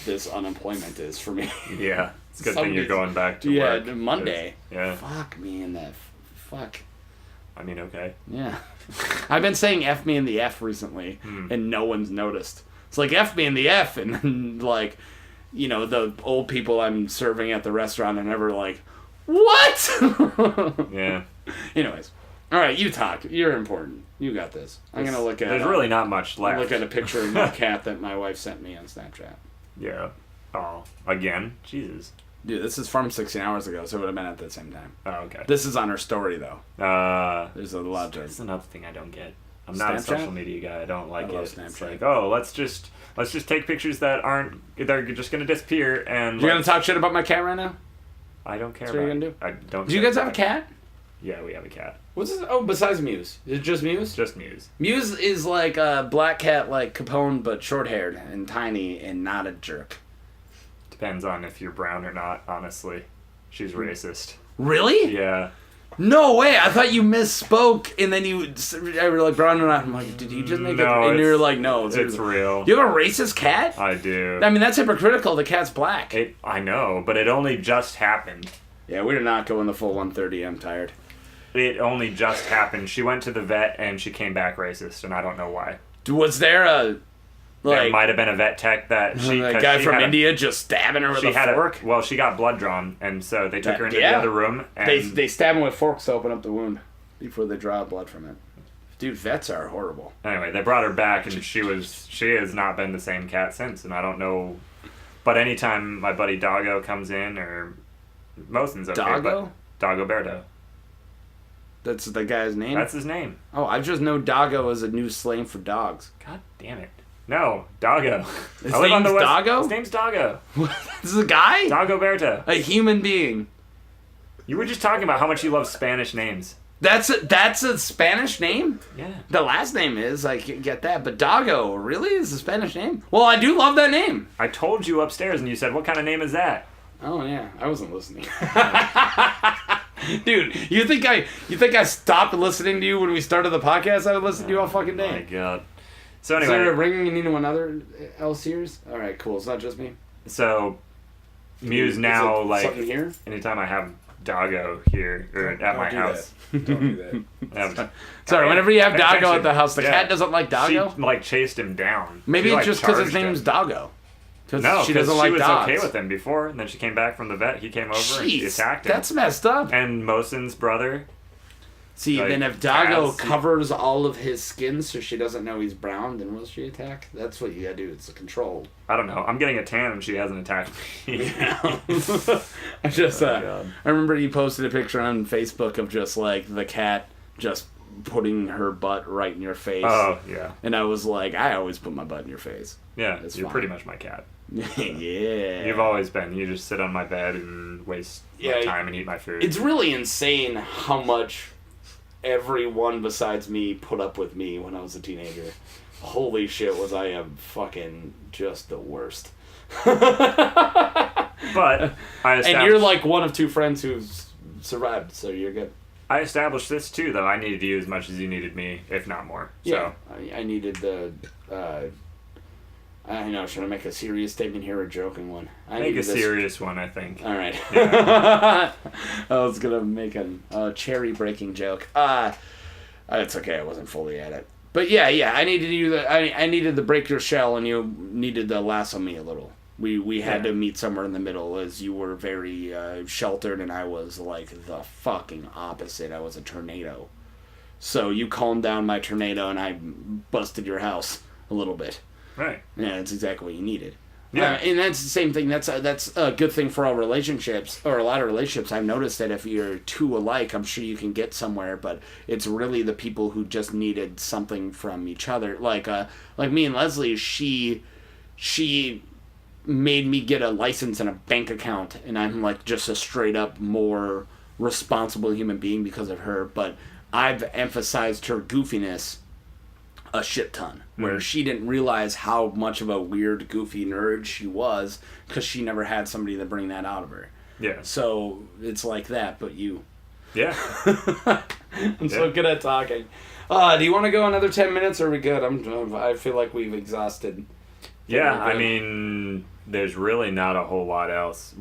this unemployment is for me. Yeah, it's a good thing you're going back to work. Yeah, Monday. Yeah. Fuck me in the fuck. I mean, okay. Yeah. I've been saying F me in the F recently, and no one's noticed. It's like, F me in the F, and then, like, you know, the old people I'm serving at the restaurant are never like, What? Yeah. Anyways. All right, you talk. You're important. You got this. I'm going to look at... There's really not much left. Look at a picture of my cat that my wife sent me on Snapchat. Yeah. Oh, again? Jesus. Dude, this is from 16 hours ago, so it would have been at the same time. Oh, okay. This is on her story, though. There's a lot of... That's another thing I don't get. I'm not a social media guy. I don't like I love it. Snapchat. It's like, oh, let's just take pictures that they're just gonna disappear and. You gonna talk shit about my cat right now? I don't care. That's what you're gonna do? I don't. Do you guys have a cat? Yeah, we have a cat. What's this? Oh, besides Muse. Is it just Muse? Just Muse. Muse is like a black cat like Capone, but short-haired and tiny and not a jerk. Depends on if you're brown or not, honestly. She's racist. Really? Yeah. No way! I thought you misspoke, and then you were like brown or not. I'm like, did you just make it? And you're like, no, it's real. You have a racist cat? I do. I mean, that's hypocritical. The cat's black. I know, but it only just happened. Yeah, we're not going the full 130. I'm tired. It only just happened. She went to the vet and she came back racist, and I don't know why. Was there a There might have been a vet tech that a guy from India just stabbing her with a fork? Well, she got blood drawn, and so they took her into the other room. And they stab him with forks to open up the wound before they draw blood from it. Dude, vets are horrible. Anyway, they brought her back, and she has not been the same cat since, and I don't know. But anytime my buddy Doggo comes in, or Mosin's okay, Doggo? but Dagoberto. That's the guy's name? That's his name. Oh, I just know Doggo is a new slang for dogs. God damn it. No, Doggo. His name's Doggo? His name's Doggo. This is a guy? Dagoberto. A human being. You were just talking about how much you love Spanish names. That's a Spanish name? Yeah. The last name is, I get that, but Doggo really is a Spanish name? Well, I do love that name. I told you upstairs, and you said, what kind of name is that? Oh, yeah. I wasn't listening. Dude, you think I stopped listening to you when we started the podcast? I would listen to you all fucking day. Oh, my God. So anyway. Is there a ring and anyone other else here? All right, cool. It's not just me. So, Muse now, like, something here? anytime I have Doggo here, or at my house. Don't do that. Sorry, whenever you have Pay Doggo attention. at the house, the cat doesn't like Doggo? She, like, chased him down. Maybe She, it's like, just because his charged name's him. Doggo. No, she doesn't like was dogs. okay with him before, and then she came back from the vet, he came over, and she Jeez, attacked him. that's messed up. And Mosin's brother. See, like, then if Doggo Taz- covers all of his skin so she doesn't know he's brown, then will she attack? That's what you gotta do. It's a control. I don't know. I'm getting a tan, and she hasn't attacked me. I just, God. I remember you posted a picture on Facebook of just, like, the cat just putting her butt right in your face. Oh, yeah. And I was like, I always put my butt in your face. Yeah, It's you're fine. pretty much my cat. Yeah. You've always been. You just sit on my bed and waste my Yeah, time and eat my food. It's really insane how much everyone besides me put up with me when I was a teenager. Holy shit, was I a fucking just the worst. But I established, And you're like one of two friends who's survived, so you're good. I established this too, though. I needed you as much as you needed me, if not more. Yeah, I needed the. I don't know. Should I make a serious statement here or a joking one? I Make a needed this- serious one, I think. All right. Yeah. I was gonna make a cherry breaking joke. It's okay. I wasn't fully at it. But yeah. I needed you. I needed to break your shell, and you needed to lasso me a little. We had to meet somewhere in the middle, as you were very sheltered, and I was like the fucking opposite. I was a tornado. So you calmed down my tornado, and I busted your house a little bit. Right. Yeah, that's exactly what you needed. Yeah. And that's the same thing. That's a good thing for all relationships, or a lot of relationships. I've noticed that if you're two alike, I'm sure you can get somewhere, but it's really the people who just needed something from each other. Like me and Leslie, she made me get a license and a bank account, and I'm like just a straight up more responsible human being because of her. But I've emphasized her goofiness a shit ton, where she didn't realize how much of a weird, goofy nerd she was because she never had somebody to bring that out of her. Yeah. So it's like that, but you. Yeah. I'm so good at talking. Do you want to go another 10 minutes, or are we good? I feel like we've exhausted. Yeah, We're I good. mean, there's really not a whole lot else,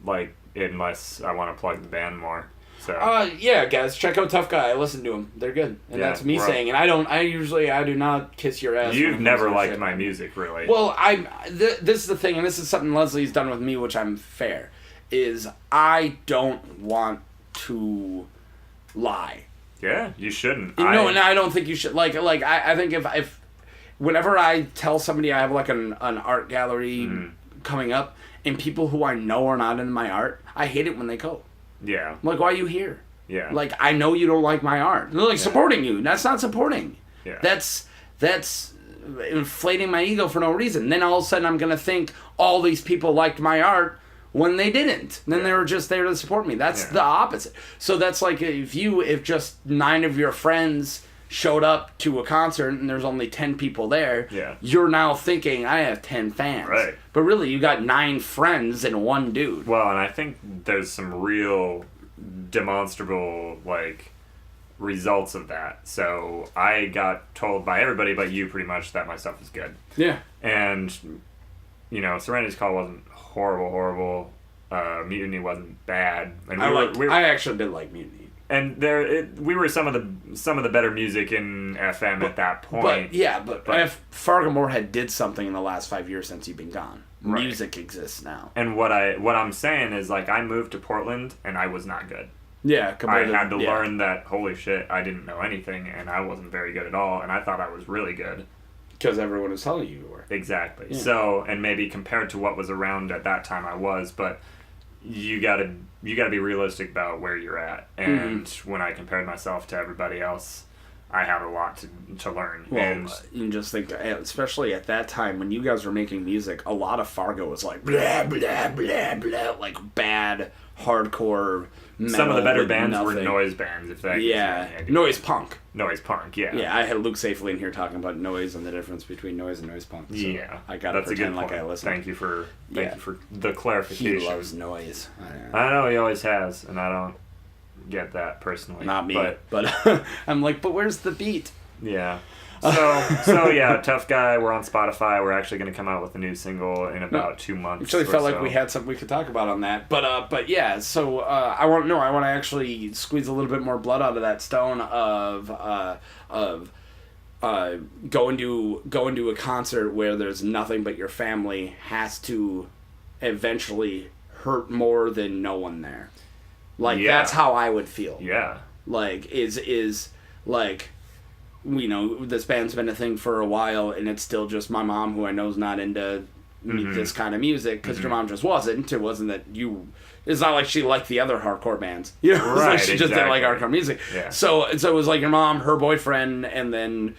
like, unless I want to plug the band more. So. Yeah, guys, check out Tough Guy. I listen to them. They're good. And Yeah, that's me we're saying, and I do not kiss your ass. You've when it never comes to liked shit. my music, really. Well, this is the thing, and this is something Leslie's done with me, which I'm fair, is I don't want to lie. Yeah, you shouldn't. No, and I don't think you should. I think if whenever I tell somebody I have like an art gallery coming up, and people who I know are not into my art, I hate it when they go. Yeah. I'm like, why are you here? Yeah. Like, I know you don't like my art. And they're like, supporting you. That's not supporting. Yeah. That's inflating my ego for no reason. Then all of a sudden I'm going to think all these people liked my art when they didn't. Then they were just there to support me. That's the opposite. So that's like if just 9 of your friends showed up to a concert and there's only 10 people there, you're now thinking, I have 10 fans. Right. But really, you got 9 friends and 1 dude. Well, and I think there's some real demonstrable, like, results of that. So I got told by everybody but you pretty much that my stuff is good. Yeah. And, Serenity's Call wasn't horrible. Mutiny wasn't bad. And I actually did like Mutiny. And we were some of the better music in FM at that point. But Fargo North did something in the last 5 years since you've been gone. Right. Music exists now. And what I'm saying is, like, I moved to Portland and I was not good. Yeah, I had to learn that, holy shit, I didn't know anything and I wasn't very good at all, and I thought I was really good. Because everyone was telling you were. Exactly. Yeah. So, and maybe compared to what was around at that time I was, but you gotta be realistic about where you're at. And when I compared myself to everybody else, I had a lot to learn. Well, and you just think, especially at that time when you guys were making music, a lot of Fargo was like blah blah blah blah, like bad hardcore metal. Some of the better bands were noise bands, if that. Noise punk. Noise punk, yeah. Yeah, I had Luke Safely in here talking about noise and the difference between noise and noise punk. So yeah, I gotta pretend like I listen. Thank you for the clarification. He loves noise. I know he always has, and I don't get that personally. Not me, but I'm like, but where's the beat? Yeah. So yeah, Tough Guy. We're on Spotify. We're actually going to come out with a new single in about 2 months. Actually, felt like we had something we could talk about on that. But yeah. So I want to actually squeeze a little bit more blood out of that stone of going to a concert where there's nothing but your family has to eventually hurt more than no one there. Like that's how I would feel. Yeah. Like is like. This band's been a thing for a while, and it's still just my mom, who I know is not into this kind of music, because your mom just wasn't. It wasn't that you... It's not like she liked the other hardcore bands. It's like she just didn't like hardcore music. Yeah. So it was like your mom, her boyfriend, and then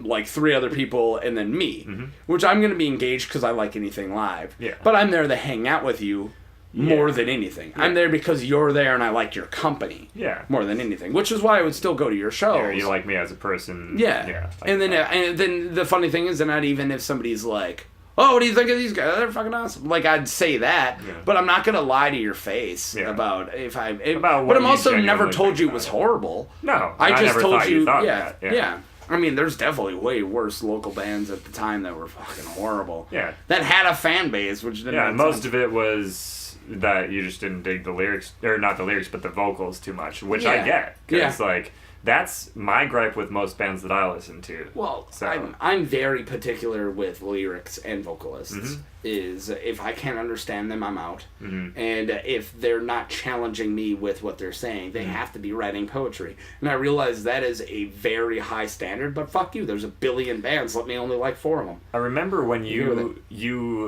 like 3 other people, and then me. Which I'm going to be engaged because I like anything live. Yeah. But I'm there to hang out with you. More than anything. Yeah. I'm there because you're there and I like your company. Yeah. More than anything. Which is why I would still go to your shows. Yeah, you like me as a person. Yeah. And then the funny thing is that not even if somebody's like, oh, what do you think of these guys? They're fucking awesome. Like, I'd say that, but I'm not going to lie to your face about but I'm also never told you it was horrible. No. I just told you, that. Yeah. I mean, there's definitely way worse local bands at the time that were fucking horrible. Yeah. That had a fan base, which didn't make most sense. Of it was that you just didn't dig the lyrics, or not the lyrics, but the vocals too much, which I get. Because, like, that's my gripe with most bands that I listen to. Well, so. I'm very particular with lyrics and vocalists. Is if I can't understand them, I'm out. And if they're not challenging me with what they're saying, they have to be writing poetry. And I realize that is a very high standard, but fuck you, there's a billion bands, let me only like 4 of them. I remember when you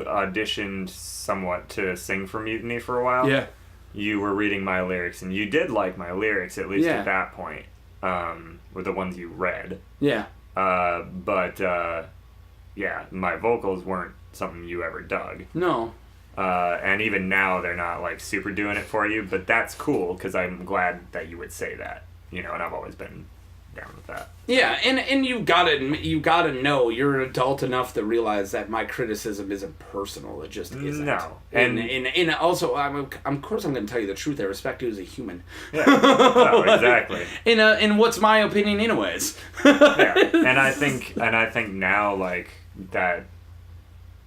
auditioned somewhat to sing for Mutiny for a while. Yeah. You were reading my lyrics, and you did like my lyrics, at least at that point. Were the ones you read. Yeah. My vocals weren't something you ever dug. No. And even now, they're not, like, super doing it for you, but that's cool, because I'm glad that you would say that, and I've always been down with that. Yeah, and you gotta know, you're an adult enough to realize that my criticism isn't personal, it just isn't. No. And also, of course I'm going to tell you the truth, I respect you as a human. Yeah, no, exactly. And what's my opinion anyways? Yeah, and I think now, like, that...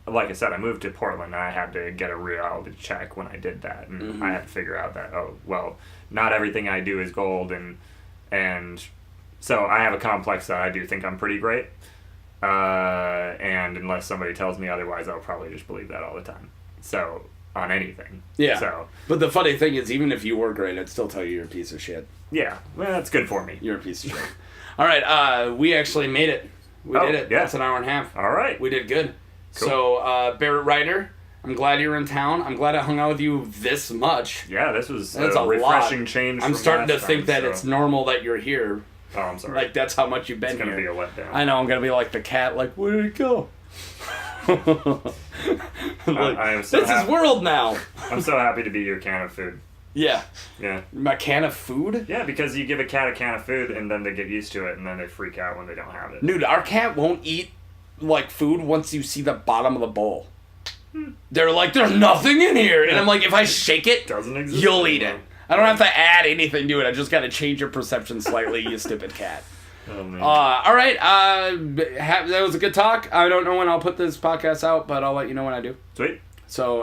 Like I said, I moved to Portland, and I had to get a reality check when I did that, and I had to figure out that, not everything I do is gold, and so I have a complex that I do think I'm pretty great, and unless somebody tells me otherwise, I'll probably just believe that all the time. So on anything. Yeah. So, but the funny thing is, even if you were great, I'd still tell you you're a piece of shit. yeah, well, that's good for me. You're a piece of shit. All right, we actually made it. We did it. Yeah. That's an hour and a half. All right. We did good. Cool. So, Barrett Ryder, I'm glad you're in town. I'm glad I hung out with you this much. Yeah, this was That's a a refreshing lot. change. I'm from starting to last think time, that it's normal that you're here. Oh, I'm sorry. Like, that's how much you've been it's gonna here. be a letdown. I know, I'm going to be like the cat, like, where did it go? Like, I am so this is world now. I'm so happy to be your can of food. Yeah. Yeah. My can of food? Yeah, because you give a cat a can of food and then they get used to it and then they freak out when they don't have it. Dude, our cat won't eat, like, food once you see the bottom of the bowl. They're like, there's nothing in here. And I'm like, if I shake it, Doesn't exist you'll eat it. anymore. I don't have to add anything to it. I just got to change your perception slightly, you stupid cat. Oh, man. All right. That was a good talk. I don't know when I'll put this podcast out, but I'll let you know when I do. Sweet. So,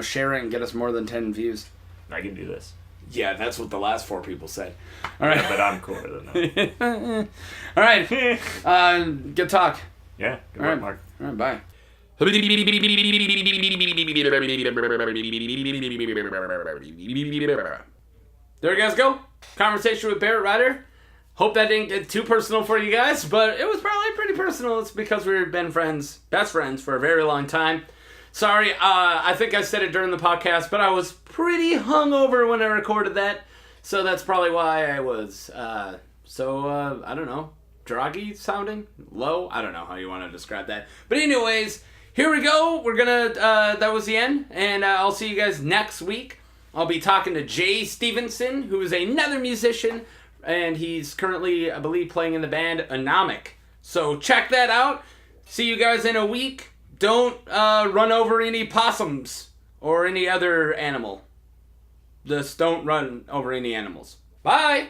share it and get us more than 10 views. I can do this. Yeah, that's what the last 4 people said. All right. Yeah, but I'm cooler than that. All right. Good talk. Yeah. Good All luck, right. Mark. All right, bye. There you guys go. Conversation with Barrett Ryder. Hope that didn't get too personal for you guys, but it was probably pretty personal. It's because we've been best friends for a very long time. Sorry, I think I said it during the podcast, but I was pretty hungover when I recorded that, so that's probably why I was I don't know, droggy sounding, low. I don't know how you want to describe that. But anyways, here we go. We're gonna that was the end, and I'll see you guys next week. I'll be talking to Jay Stevenson, who is another musician, and he's currently, I believe, playing in the band Anomic. So check that out. See you guys in a week. Don't run over any possums or any other animal. Just don't run over any animals. Bye!